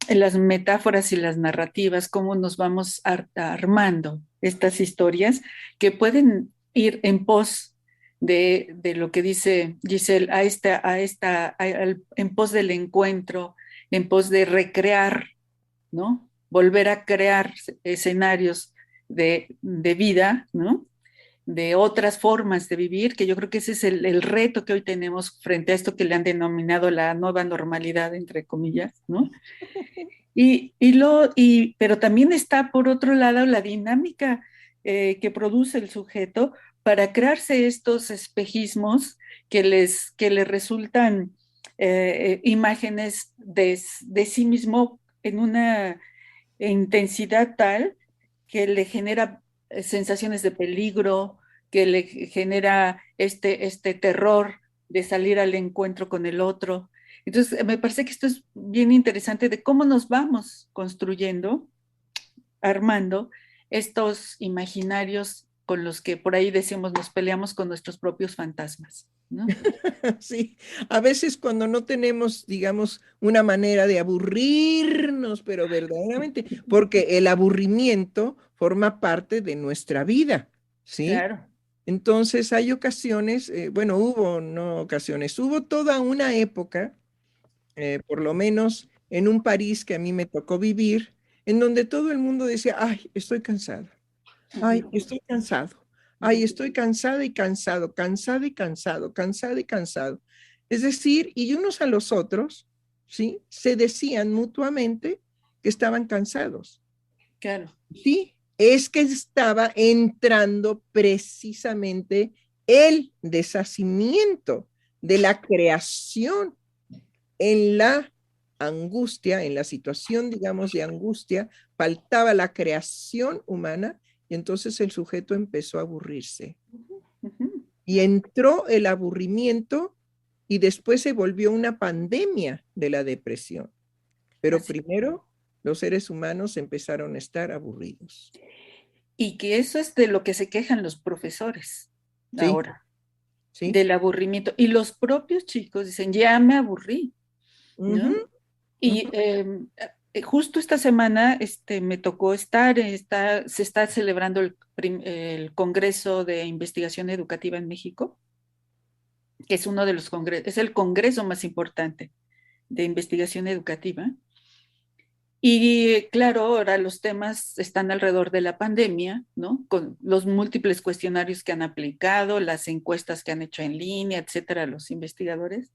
las metáforas y las narrativas, cómo nos vamos armando estas historias que pueden ir en pos de lo que dice Giselle, en pos del encuentro, en pos de recrear, ¿no? Volver a crear escenarios de vida, ¿no? De otras formas de vivir, que yo creo que ese es el reto que hoy tenemos frente a esto que le han denominado la nueva normalidad, entre comillas, ¿no? Pero también está, por otro lado, la dinámica que produce el sujeto para crearse estos espejismos que les resultan imágenes de sí mismo en una intensidad tal que le genera sensaciones de peligro, que le genera este terror de salir al encuentro con el otro. Entonces, me parece que esto es bien interesante de cómo nos vamos construyendo, armando estos imaginarios con los que por ahí decimos nos peleamos con nuestros propios fantasmas, ¿no? Sí, a veces cuando no tenemos, digamos, una manera de aburrirnos, pero verdaderamente, porque el aburrimiento forma parte de nuestra vida, ¿sí? Claro. Entonces hay ocasiones, bueno, no ocasiones, hubo toda una época, por lo menos en un París que a mí me tocó vivir, en donde todo el mundo decía, ay, estoy cansado, ay, estoy cansado. Ay, estoy cansada y cansado, cansada y cansado, cansada y cansado. Es decir, y unos a los otros, ¿sí? Se decían mutuamente que estaban cansados. Claro. Sí, es que estaba entrando precisamente el deshacimiento de la creación en la angustia, en la situación, digamos, de angustia, faltaba la creación humana y entonces el sujeto empezó a aburrirse. Y entró el aburrimiento y después se volvió una pandemia de la depresión. Pero primero los seres humanos empezaron a estar aburridos. Y que eso es de lo que se quejan los profesores ahora, sí. Del aburrimiento. Y los propios chicos dicen, ya me aburrí, ¿no? Y justo esta semana me tocó se está celebrando el Congreso de Investigación Educativa en México, que es uno de los congresos, es el congreso más importante de investigación educativa. Y claro, ahora los temas están alrededor de la pandemia, ¿no? Con los múltiples cuestionarios que han aplicado, las encuestas que han hecho en línea, etcétera, los investigadores.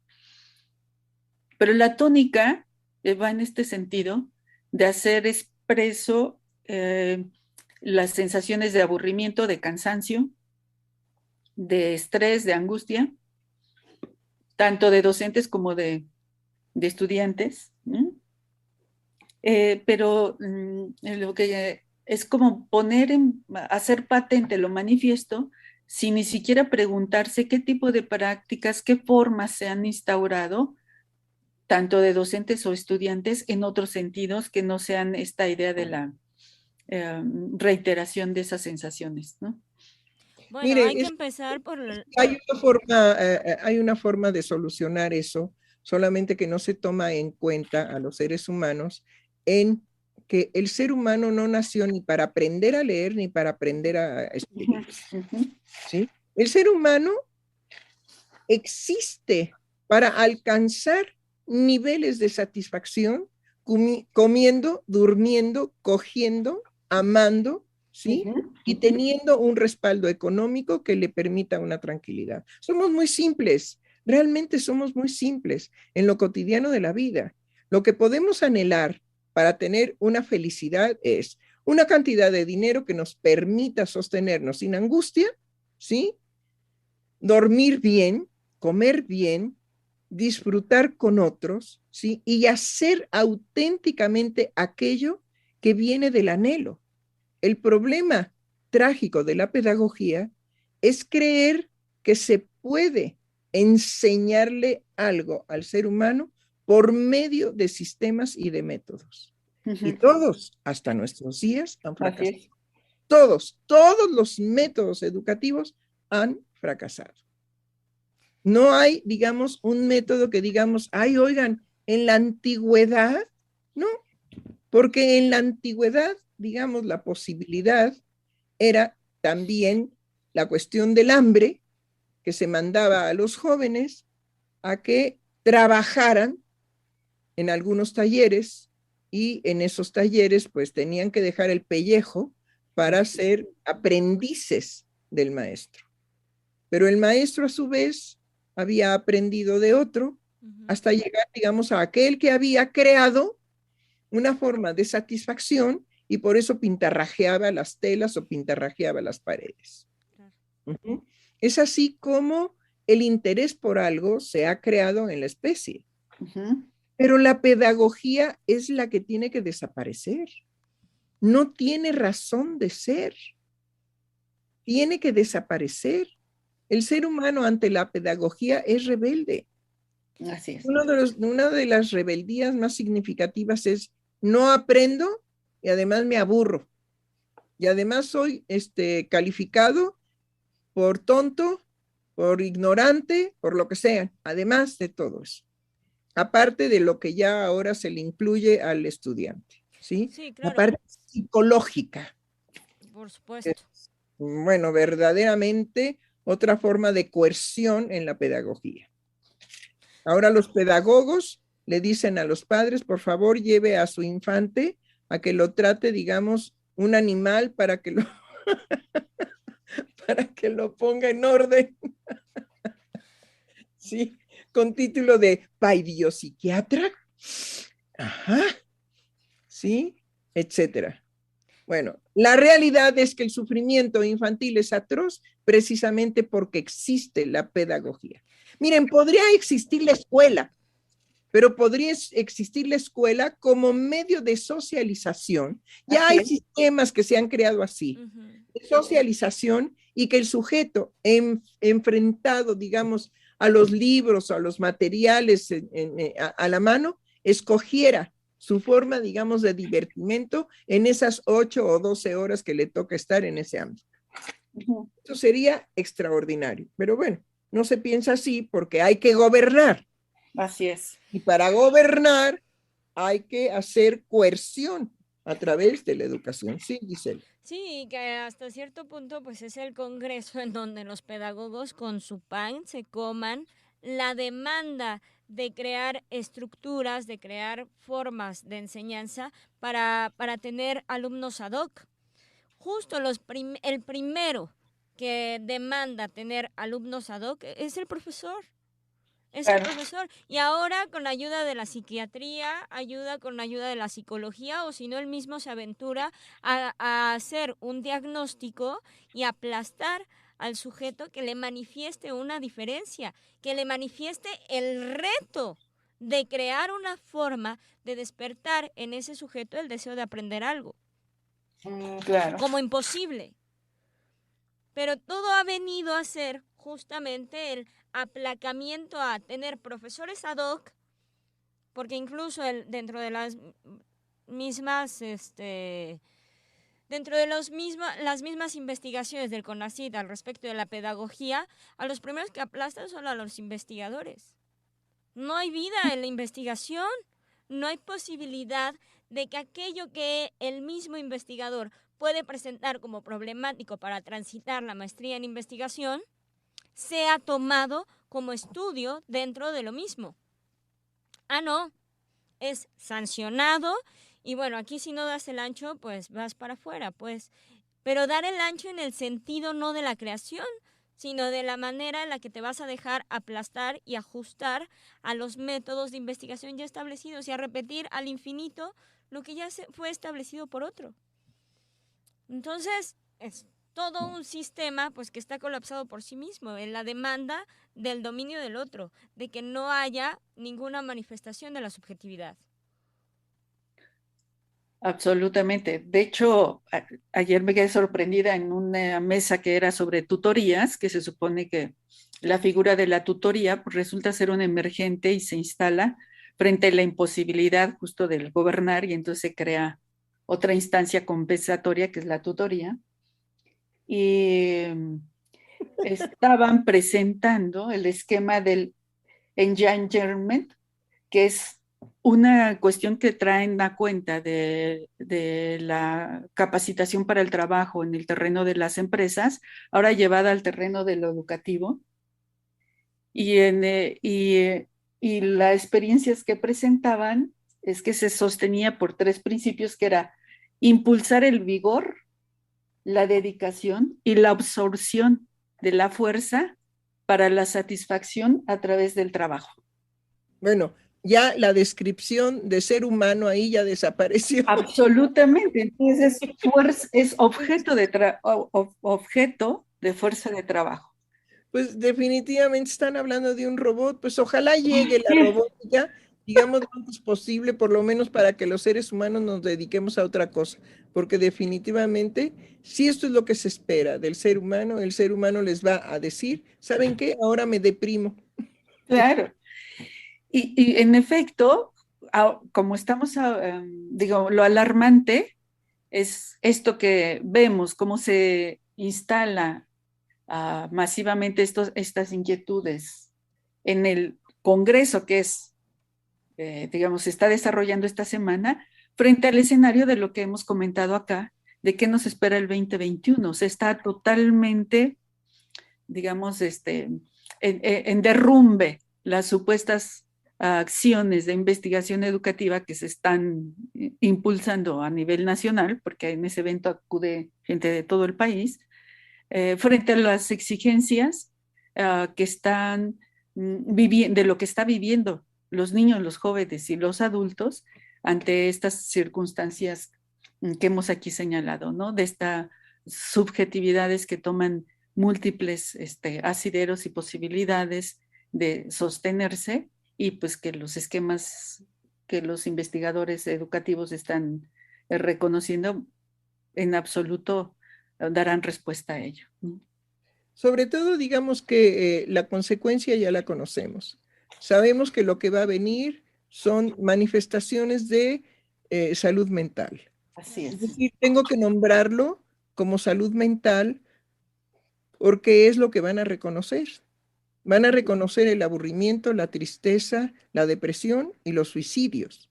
Pero la tónica va en este sentido de hacer expreso las sensaciones de aburrimiento, de cansancio, de estrés, de angustia, tanto de docentes como de estudiantes, ¿no? Pero lo que es como hacer patente lo manifiesto sin ni siquiera preguntarse qué tipo de prácticas, qué formas se han instaurado, tanto de docentes o estudiantes, en otros sentidos que no sean esta idea de la reiteración de esas sensaciones, ¿no? Bueno, Mire, hay que empezar por... Hay una forma de solucionar eso, solamente que no se toma en cuenta a los seres humanos, en que el ser humano no nació ni para aprender a leer ni para aprender a escribir. ¿Sí? El ser humano existe para alcanzar niveles de satisfacción comiendo, durmiendo, cogiendo, amando, ¿sí? Y teniendo un respaldo económico que le permita una tranquilidad. Somos muy simples, realmente somos muy simples en lo cotidiano de la vida. Lo que podemos anhelar para tener una felicidad es una cantidad de dinero que nos permita sostenernos sin angustia, ¿sí? Dormir bien, comer bien, disfrutar con otros, ¿sí? Y hacer auténticamente aquello que viene del anhelo. El problema trágico de la pedagogía es creer que se puede enseñarle algo al ser humano por medio de sistemas y de métodos. Y todos, hasta nuestros días, han fracasado. Todos los métodos educativos han fracasado. No hay, digamos, un método que digamos, ay, oigan, en la antigüedad, no, porque en la antigüedad, digamos, la posibilidad era también la cuestión del hambre, que se mandaba a los jóvenes a que trabajaran en algunos talleres y en esos talleres pues tenían que dejar el pellejo para ser aprendices del maestro. Pero el maestro a su vez había aprendido de otro hasta llegar, digamos, a aquel que había creado una forma de satisfacción y por eso pintarrajeaba las telas o pintarrajeaba las paredes. Es así como el interés por algo se ha creado en la especie. Pero la pedagogía es la que tiene que desaparecer. No tiene razón de ser. Tiene que desaparecer. El ser humano ante la pedagogía es rebelde. Así es. Una de las rebeldías más significativas es no aprendo y además me aburro. Y además soy calificado por tonto, por ignorante, por lo que sea, además de todo eso. Aparte de lo que ya ahora se le incluye al estudiante, ¿sí? Sí, claro. La parte psicológica. Por supuesto. Bueno, verdaderamente otra forma de coerción en la pedagogía. Ahora los pedagogos le dicen a los padres, por favor, lleve a su infante a que lo trate, digamos, un animal para que lo, para que lo ponga en orden. Sí, con título de biopsiquiatra. Ajá. ¿sí? Etcétera. Bueno, la realidad es que el sufrimiento infantil es atroz precisamente porque existe la pedagogía. Miren, podría existir la escuela, pero podría existir la escuela como medio de socialización. Ya hay sistemas que se han creado así, de socialización, y que el sujeto enfrentado, digamos, a los libros o a los materiales a la mano, escogiera su forma, digamos, de divertimento en esas 8 o 12 horas que le toca estar en ese ámbito. Eso sería extraordinario, pero bueno, no se piensa así porque hay que gobernar. Así es. Y para gobernar hay que hacer coerción a través de la educación. Sí, Giselle. Sí, que hasta cierto punto pues es el Congreso en donde los pedagogos con su pan se coman la demanda de crear estructuras, de crear formas de enseñanza para tener alumnos ad hoc. Justo el primero que demanda tener alumnos ad hoc es el profesor. Es el profesor. Y ahora con la ayuda de la psiquiatría, con la ayuda de la psicología, o si no, él mismo se aventura a hacer un diagnóstico y aplastar al sujeto que le manifieste una diferencia, que le manifieste el reto de crear una forma de despertar en ese sujeto el deseo de aprender algo. Claro. Como imposible. Pero todo ha venido a ser justamente el aplacamiento a tener profesores ad hoc, porque incluso dentro de las mismas las mismas investigaciones del CONACYT al respecto de la pedagogía, a los primeros que aplastan son a los investigadores. No hay vida en la investigación, no hay posibilidad de que aquello que el mismo investigador puede presentar como problemático para transitar la maestría en investigación sea tomado como estudio dentro de lo mismo. No, es sancionado y bueno, aquí si no das el ancho, pues vas para afuera, pues. Pero dar el ancho en el sentido no de la creación, sino de la manera en la que te vas a dejar aplastar y ajustar a los métodos de investigación ya establecidos y a repetir al infinito lo que ya fue establecido por otro. Entonces, es todo un sistema pues que está colapsado por sí mismo en la demanda del dominio del otro, de que no haya ninguna manifestación de la subjetividad. Absolutamente. De hecho, ayer me quedé sorprendida en una mesa que era sobre tutorías, que se supone que la figura de la tutoría pues, resulta ser un emergente y se instala frente a la imposibilidad justo del gobernar y entonces se crea otra instancia compensatoria que es la tutoría. Y estaban presentando el esquema del engenderment, que es una cuestión que traen a cuenta de la capacitación para el trabajo en el terreno de las empresas, ahora llevada al terreno de lo educativo. Y las experiencias que presentaban es que se sostenía por 3 principios, que era impulsar el vigor, la dedicación y la absorción de la fuerza para la satisfacción a través del trabajo. Bueno, ya la descripción de ser humano ahí ya desapareció. Absolutamente. Entonces es objeto de fuerza de trabajo. Pues definitivamente están hablando de un robot, pues ojalá llegue la robótica, digamos, lo antes posible, por lo menos para que los seres humanos nos dediquemos a otra cosa, porque definitivamente, si esto es lo que se espera del ser humano, el ser humano les va a decir, ¿saben qué? Ahora me deprimo. Claro. Y en efecto, como estamos, digo, lo alarmante es esto que vemos, cómo se instala masivamente estas inquietudes en el Congreso que es, digamos, se está desarrollando esta semana frente al escenario de lo que hemos comentado acá, de qué nos espera el 2021. O sea, está totalmente, digamos, en derrumbe las supuestas acciones de investigación educativa que se están impulsando a nivel nacional, porque en ese evento acude gente de todo el país, frente a las exigencias que están viviendo, de lo que está viviendo los niños, los jóvenes y los adultos ante estas circunstancias que hemos aquí señalado, ¿no? De estas subjetividades que toman múltiples asideros y posibilidades de sostenerse, y pues que los esquemas que los investigadores educativos están reconociendo en absoluto darán respuesta a ello. Sobre todo, digamos que la consecuencia ya la conocemos. Sabemos que lo que va a venir son manifestaciones de salud mental. Así es. Es decir, tengo que nombrarlo como salud mental porque es lo que van a reconocer. Van a reconocer el aburrimiento, la tristeza, la depresión y los suicidios.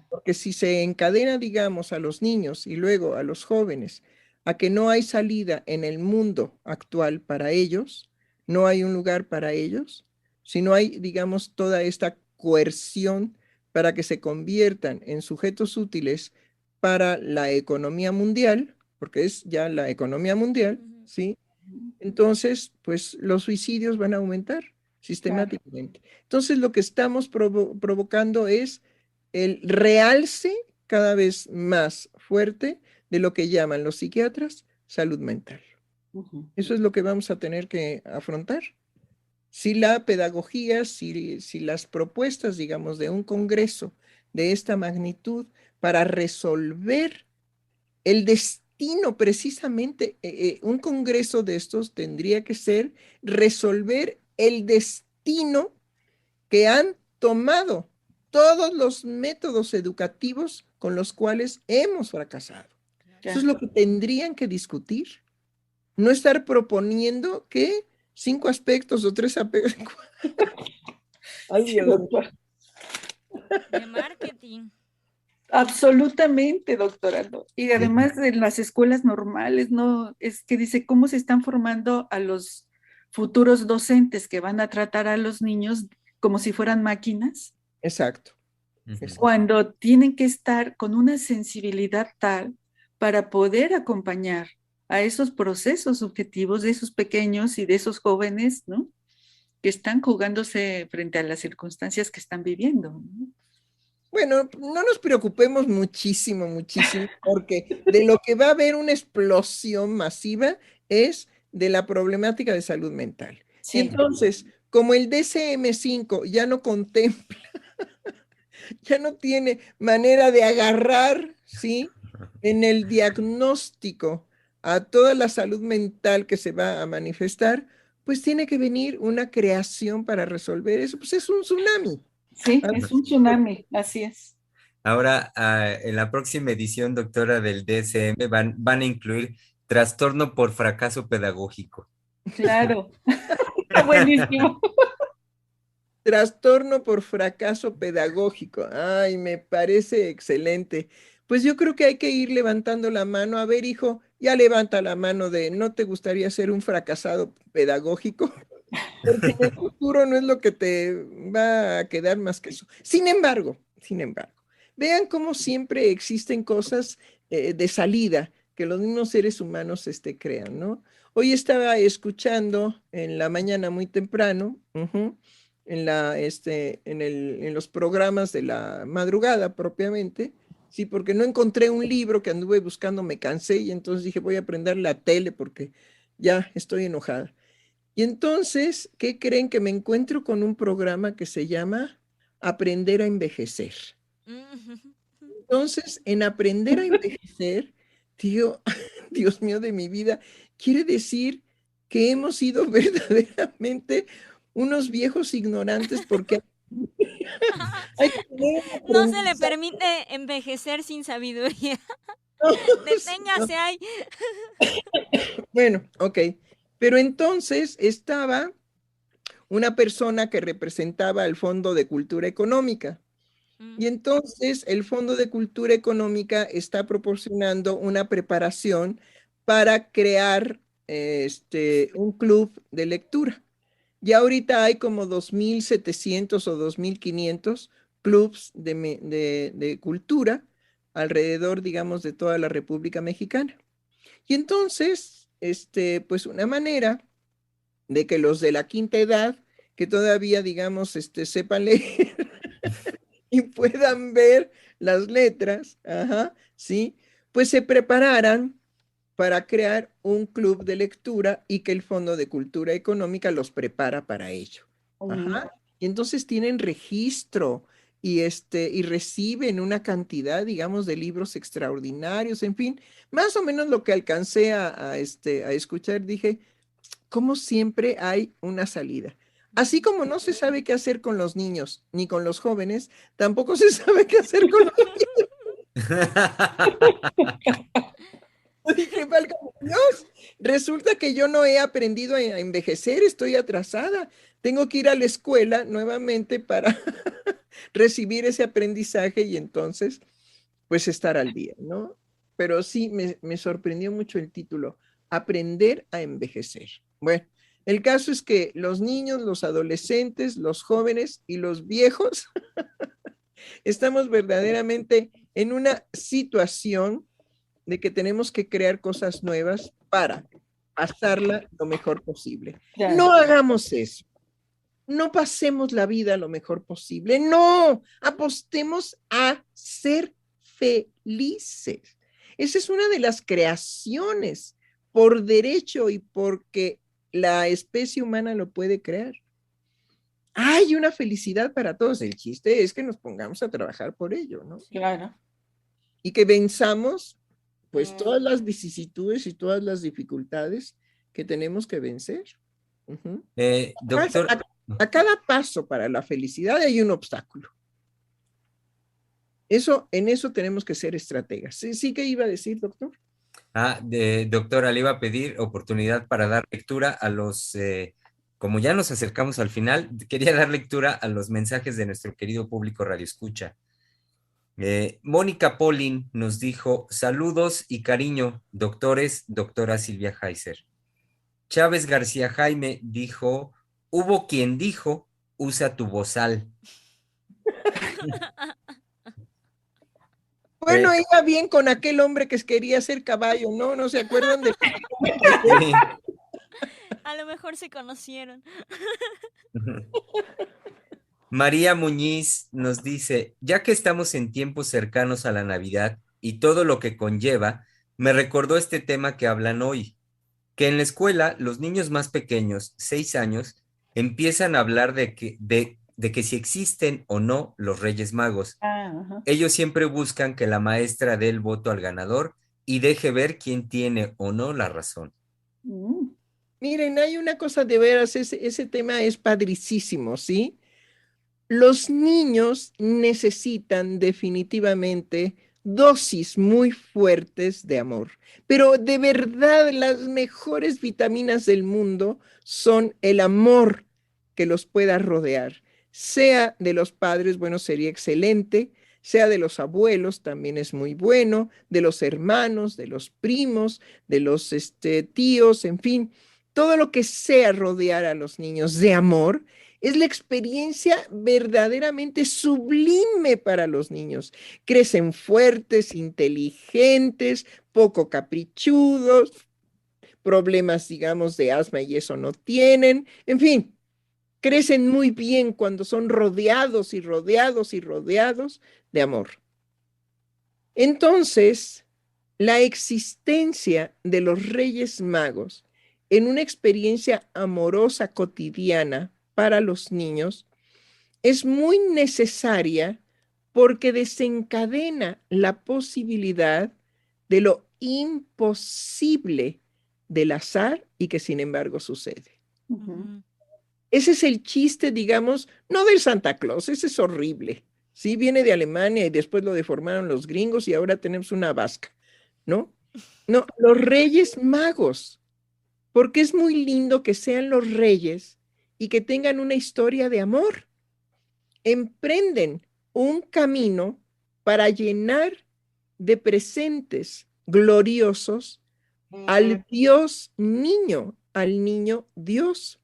Porque si se encadena, digamos, a los niños y luego a los jóvenes a que no hay salida en el mundo actual para ellos, no hay un lugar para ellos, si no hay, digamos, toda esta coerción para que se conviertan en sujetos útiles para la economía mundial, porque es ya la economía mundial, ¿sí? Entonces, pues los suicidios van a aumentar sistemáticamente. Entonces, lo que estamos provocando es el realce cada vez más fuerte de lo que llaman los psiquiatras salud mental. Eso es lo que vamos a tener que afrontar. Si la pedagogía, si las propuestas, digamos, de un congreso de esta magnitud para resolver el destino, precisamente, un congreso de estos tendría que ser resolver el destino que han tomado todos los métodos educativos con los cuales hemos fracasado. Eso es lo que tendrían que discutir. No estar proponiendo que 5 aspectos o 3 aspectos. Ay, Dios. De marketing. Absolutamente, doctora. Y además en las escuelas normales, ¿no? Es que dice cómo se están formando a los futuros docentes que van a tratar a los niños como si fueran máquinas. Exacto. Cuando tienen que estar con una sensibilidad tal para poder acompañar a esos procesos subjetivos de esos pequeños y de esos jóvenes, ¿no? Que están jugándose frente a las circunstancias que están viviendo, ¿no? Bueno, no nos preocupemos muchísimo, porque de lo que va a haber una explosión masiva es de la problemática de salud mental. Sí. Y entonces, como el DSM-5 ya no contempla, ya no tiene manera de agarrar, ¿sí?, en el diagnóstico a toda la salud mental que se va a manifestar, pues tiene que venir una creación para resolver eso. Pues es un tsunami. Sí, es un tsunami, así es. Ahora, en la próxima edición, doctora, del DSM, van a incluir trastorno por fracaso pedagógico. Claro, está buenísimo. Trastorno por fracaso pedagógico. Ay, me parece excelente. Pues yo creo que hay que ir levantando la mano. A ver, hijo, ya levanta la mano de ¿no te gustaría ser un fracasado pedagógico? Porque en el futuro no es lo que te va a quedar más que eso. Sin embargo, vean cómo siempre existen cosas de salida que los mismos seres humanos crean, ¿no? Hoy estaba escuchando en la mañana muy temprano, en los programas de la madrugada propiamente, sí, porque no encontré un libro que anduve buscando, me cansé y entonces dije voy a prender la tele porque ya estoy enojada. Y entonces, ¿qué creen? Que me encuentro con un programa que se llama Aprender a Envejecer. Entonces, en Aprender a Envejecer, tío, Dios mío de mi vida, quiere decir que hemos sido verdaderamente unos viejos ignorantes porque no se le permite envejecer sin sabiduría. Deténgase ahí. Bueno, ok. Pero entonces estaba una persona que representaba el Fondo de Cultura Económica. Y entonces el Fondo de Cultura Económica está proporcionando una preparación para crear un club de lectura. Ya ahorita hay como 2.700 o 2.500 clubs de cultura alrededor, digamos, de toda la República Mexicana. Y entonces, pues una manera de que los de la quinta edad, que todavía, digamos, sepan leer y puedan ver las letras, ajá, ¿sí? Pues se prepararan para crear un club de lectura y que el Fondo de Cultura Económica los prepara para ello. Ajá. Y entonces tienen registro y reciben una cantidad, digamos, de libros extraordinarios, en fin, más o menos lo que alcancé a escuchar, dije, como siempre hay una salida. Así como no se sabe qué hacer con los niños ni con los jóvenes, tampoco se sabe qué hacer con los dije, válgame Dios, resulta que yo no he aprendido a envejecer, estoy atrasada. Tengo que ir a la escuela nuevamente para recibir ese aprendizaje y entonces, pues estar al día, ¿no? Pero sí, me sorprendió mucho el título, Aprender a envejecer. Bueno, el caso es que los niños, los adolescentes, los jóvenes y los viejos estamos verdaderamente en una situación de que tenemos que crear cosas nuevas para pasarla lo mejor posible. Claro. No hagamos eso. No pasemos la vida lo mejor posible. No, apostemos a ser felices. Esa es una de las creaciones por derecho y porque la especie humana lo puede crear. Hay una felicidad para todos. El chiste es que nos pongamos a trabajar por ello, ¿no? Claro. Y que venzamos pues todas las vicisitudes y todas las dificultades que tenemos que vencer. Uh-huh. Doctor. A cada paso para la felicidad hay un obstáculo. En eso tenemos que ser estrategas. ¿Sí que iba a decir, doctor? Doctora, le iba a pedir oportunidad para dar lectura a los, como ya nos acercamos al final, quería dar lectura a los mensajes de nuestro querido público Radio Escucha. Mónica Polin nos dijo, saludos y cariño, doctores, doctora Silvia Heiser. Chávez García Jaime dijo, hubo quien dijo, usa tu bozal. Bueno, iba bien con aquel hombre que quería ser caballo, ¿no? ¿No se acuerdan de? Sí. A lo mejor se conocieron. María Muñiz nos dice, ya que estamos en tiempos cercanos a la Navidad y todo lo que conlleva, me recordó este tema que hablan hoy, que en la escuela los niños más pequeños, 6 años, empiezan a hablar de que si existen o no los Reyes Magos. Ellos siempre buscan que la maestra dé el voto al ganador y deje ver quién tiene o no la razón. Miren, hay una cosa de veras, ese tema es padricísimo, ¿sí? Los niños necesitan definitivamente dosis muy fuertes de amor, pero de verdad las mejores vitaminas del mundo son el amor que los pueda rodear, sea de los padres, bueno, sería excelente, sea de los abuelos, también es muy bueno, de los hermanos, de los primos, de los tíos, en fin, todo lo que sea rodear a los niños de amor, es la experiencia verdaderamente sublime para los niños. Crecen fuertes, inteligentes, poco caprichudos, problemas, digamos, de asma y eso no tienen. En fin, crecen muy bien cuando son rodeados y rodeados y rodeados de amor. Entonces, la existencia de los Reyes Magos en una experiencia amorosa cotidiana para los niños es muy necesaria porque desencadena la posibilidad de lo imposible del azar y que sin embargo sucede. Ese es el chiste, digamos, no del Santa Claus, ese es horrible. Sí, viene de Alemania y después lo deformaron los gringos y ahora tenemos una vasca, ¿no? No, los Reyes Magos, porque es muy lindo que sean los reyes y que tengan una historia de amor. Emprenden un camino para llenar de presentes gloriosos al Dios niño, al niño Dios.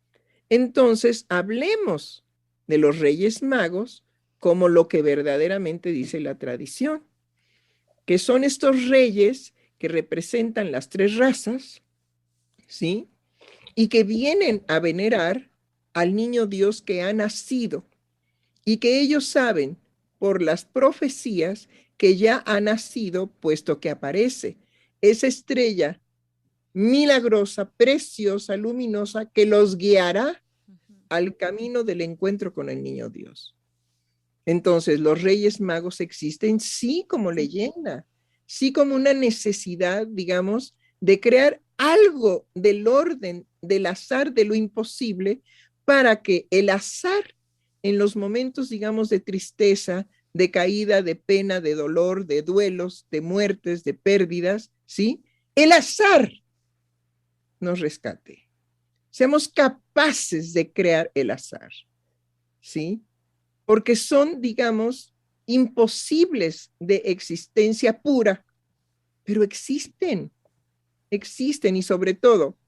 Entonces, hablemos de los Reyes Magos como lo que verdaderamente dice la tradición, que son estos reyes que representan las 3 razas, ¿sí? Y que vienen a venerar al niño Dios que ha nacido y que ellos saben por las profecías que ya ha nacido, puesto que aparece esa estrella milagrosa, preciosa, luminosa, que los guiará al camino del encuentro con el niño Dios. Entonces, los Reyes Magos existen sí como leyenda, sí como una necesidad, digamos, de crear algo del orden, del azar, de lo imposible, para que el azar en los momentos, digamos, de tristeza, de caída, de pena, de dolor, de duelos, de muertes, de pérdidas, ¿sí? El azar nos rescate. Seamos capaces de crear el azar, ¿sí? Porque son, digamos, imposibles de existencia pura, pero existen y sobre todo,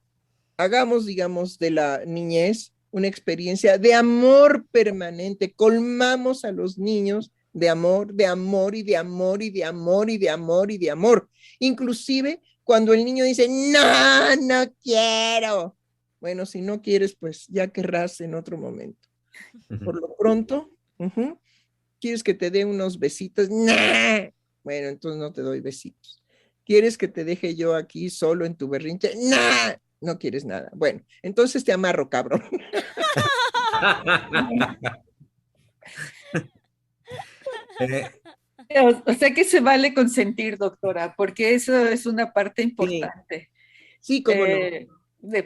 hagamos, digamos, de la niñez una experiencia de amor permanente, colmamos a los niños de amor, de amor y de amor y de amor y de amor y de amor. Inclusive cuando el niño dice, no, no quiero. Bueno, si no quieres, pues ya querrás en otro momento. Por lo pronto, ¿quieres que te dé unos besitos? ¡Nah! Bueno, entonces no te doy besitos. ¿Quieres que te deje yo aquí solo en tu berrinche? ¡Nah! No quieres nada. Bueno, entonces te amarro, cabrón. O sea que se vale consentir, doctora, porque eso es una parte importante. Sí, cómo no.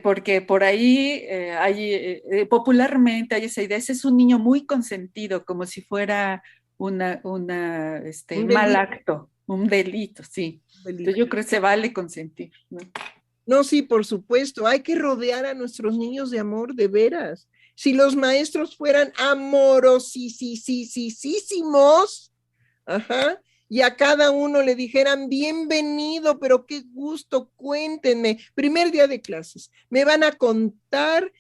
Porque por ahí popularmente hay esa idea, ese es un niño muy consentido, como si fuera un mal acto, un delito, sí. Entonces yo creo que se vale consentir, ¿no? No, sí, por supuesto, hay que rodear a nuestros niños de amor, de veras. Si los maestros fueran amorosísimos, ajá, y a cada uno le dijeran, bienvenido, pero qué gusto, cuéntenme. Primer día de clases, me van a contar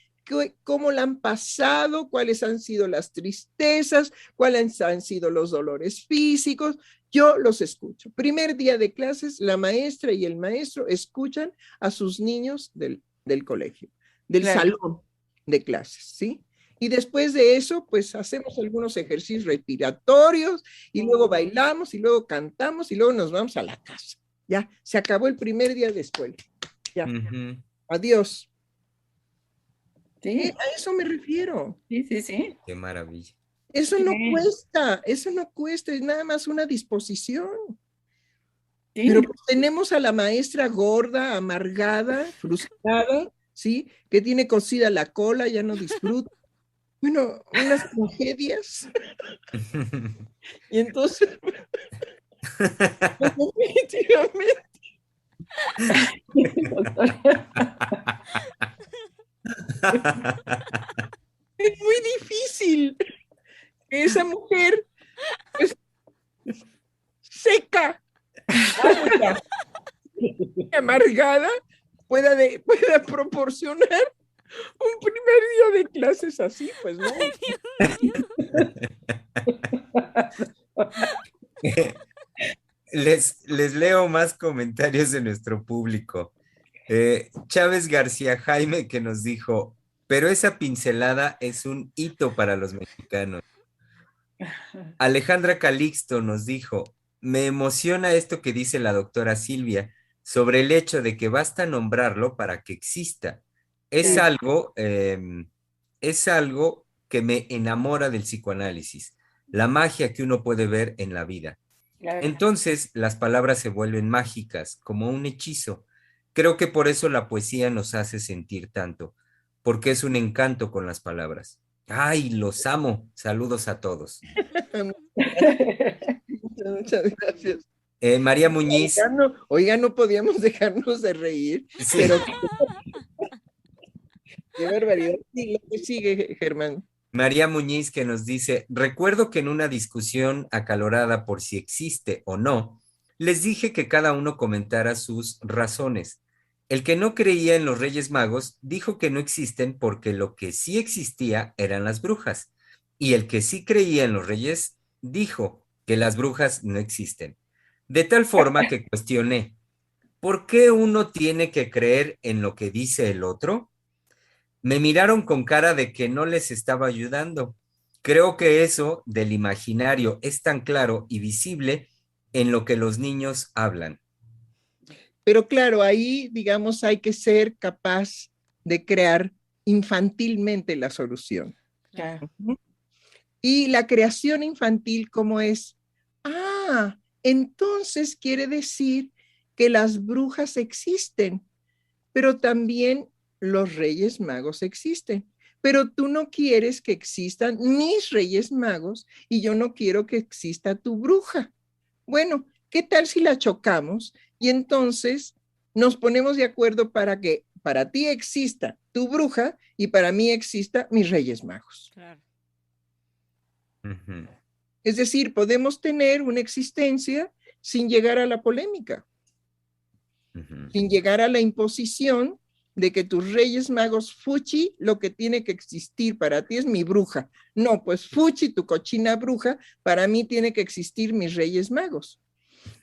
cómo la han pasado, cuáles han sido las tristezas, cuáles han sido los dolores físicos. Yo los escucho. Primer día de clases, la maestra y el maestro escuchan a sus niños del colegio, del salón de clases, ¿sí? Y después de eso, pues hacemos algunos ejercicios respiratorios y luego bailamos y luego cantamos y luego nos vamos a la casa. Ya, se acabó el primer día de escuela. Ya, adiós. Sí. A eso me refiero. Sí, sí, sí. Qué maravilla. Eso no cuesta, es nada más una disposición. Sí. Pero pues tenemos a la maestra gorda, amargada, frustrada, ¿sí? Que tiene cosida la cola, ya no disfruta. Bueno, unas tragedias. Y entonces, definitivamente. Es muy difícil que esa mujer pues, seca, amargada, pueda proporcionar un primer día de clases así, pues no. Les leo más comentarios de nuestro público. Chávez García Jaime que nos dijo, pero esa pincelada es un hito para los mexicanos. Alejandra Calixto nos dijo, me emociona esto que dice la doctora Silvia sobre el hecho de que basta nombrarlo para que exista. Es algo que me enamora del psicoanálisis, la magia que uno puede ver en la vida. Entonces, las palabras se vuelven mágicas, como un hechizo. Creo que por eso la poesía nos hace sentir tanto, porque es un encanto con las palabras. ¡Ay, los amo! Saludos a todos. Muchas gracias. María Muñiz. Oiga, no podíamos dejarnos de reír, sí. Pero qué barbaridad. Sí, lo que sigue, Germán. María Muñiz que nos dice, recuerdo que en una discusión acalorada por si existe o no, les dije que cada uno comentara sus razones. El que no creía en los Reyes Magos dijo que no existen porque lo que sí existía eran las brujas. Y el que sí creía en los Reyes dijo que las brujas no existen. De tal forma que cuestioné, ¿por qué uno tiene que creer en lo que dice el otro? Me miraron con cara de que no les estaba ayudando. Creo que eso del imaginario es tan claro y visible en lo que los niños hablan. Pero claro, ahí, digamos, hay que ser capaz de crear infantilmente la solución. Claro. Y la creación infantil, ¿cómo es? Entonces quiere decir que las brujas existen, pero también los Reyes Magos existen. Pero tú no quieres que existan mis Reyes Magos y yo no quiero que exista tu bruja. Bueno, ¿qué tal si la chocamos? Y entonces nos ponemos de acuerdo para que para ti exista tu bruja y para mí exista mis Reyes Magos. Claro. Ujú. Es decir, podemos tener una existencia sin llegar a la polémica, Ujú. sin llegar a la imposición de que tus Reyes Magos, Fuchi, lo que tiene que existir para ti es mi bruja. No, pues Fuchi, tu cochina bruja, para mí tiene que existir mis Reyes Magos.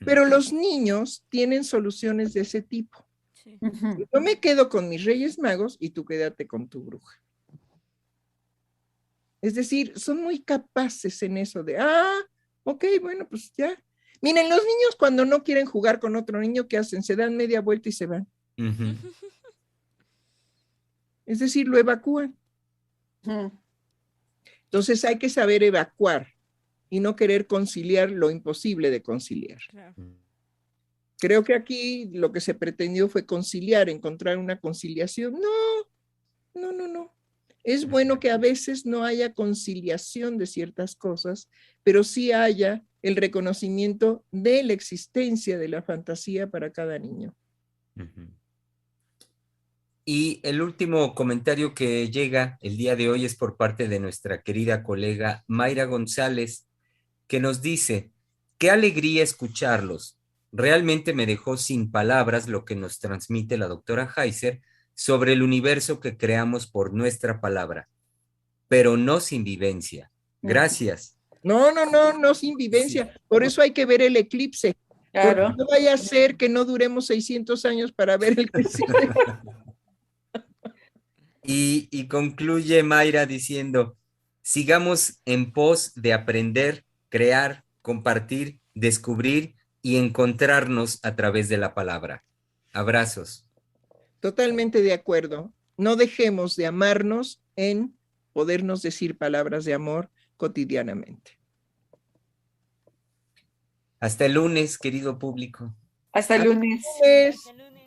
Pero los niños tienen soluciones de ese tipo. Sí. Ujú. Yo me quedo con mis Reyes Magos y tú quédate con tu bruja. Es decir, son muy capaces en eso de, ok, bueno, pues ya. Miren, los niños cuando no quieren jugar con otro niño, ¿qué hacen? Se dan media vuelta y se van. Ujú. Es decir, lo evacúan. Ujú. Entonces hay que saber evacuar y no querer conciliar lo imposible de conciliar. Claro. Creo que aquí lo que se pretendió fue conciliar, encontrar una conciliación. No. Es bueno que a veces no haya conciliación de ciertas cosas, pero sí haya el reconocimiento de la existencia de la fantasía para cada niño. Ujú. Y el último comentario que llega el día de hoy es por parte de nuestra querida colega Mayra González, que nos dice, qué alegría escucharlos. Realmente me dejó sin palabras lo que nos transmite la doctora Heiser sobre el universo que creamos por nuestra palabra, pero no sin vivencia. Gracias. No, sin vivencia. Sí. Por eso hay que ver el eclipse. Claro. Porque no vaya a ser que no duremos 600 años para ver el que sigue. Y concluye Mayra diciendo, sigamos en pos de aprender, crear, compartir, descubrir y encontrarnos a través de la palabra. Abrazos. Totalmente de acuerdo. No dejemos de amarnos en podernos decir palabras de amor cotidianamente. Hasta el lunes, querido público. Hasta el lunes. Pues, Hasta el lunes.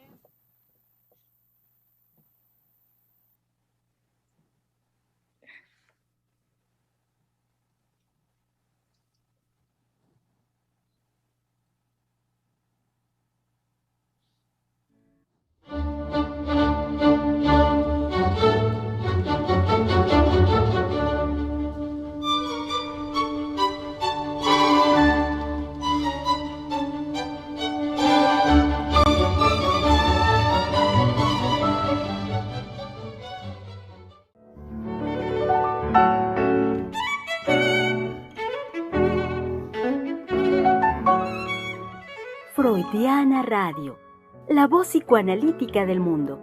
Freudiana Radio, la voz psicoanalítica del mundo.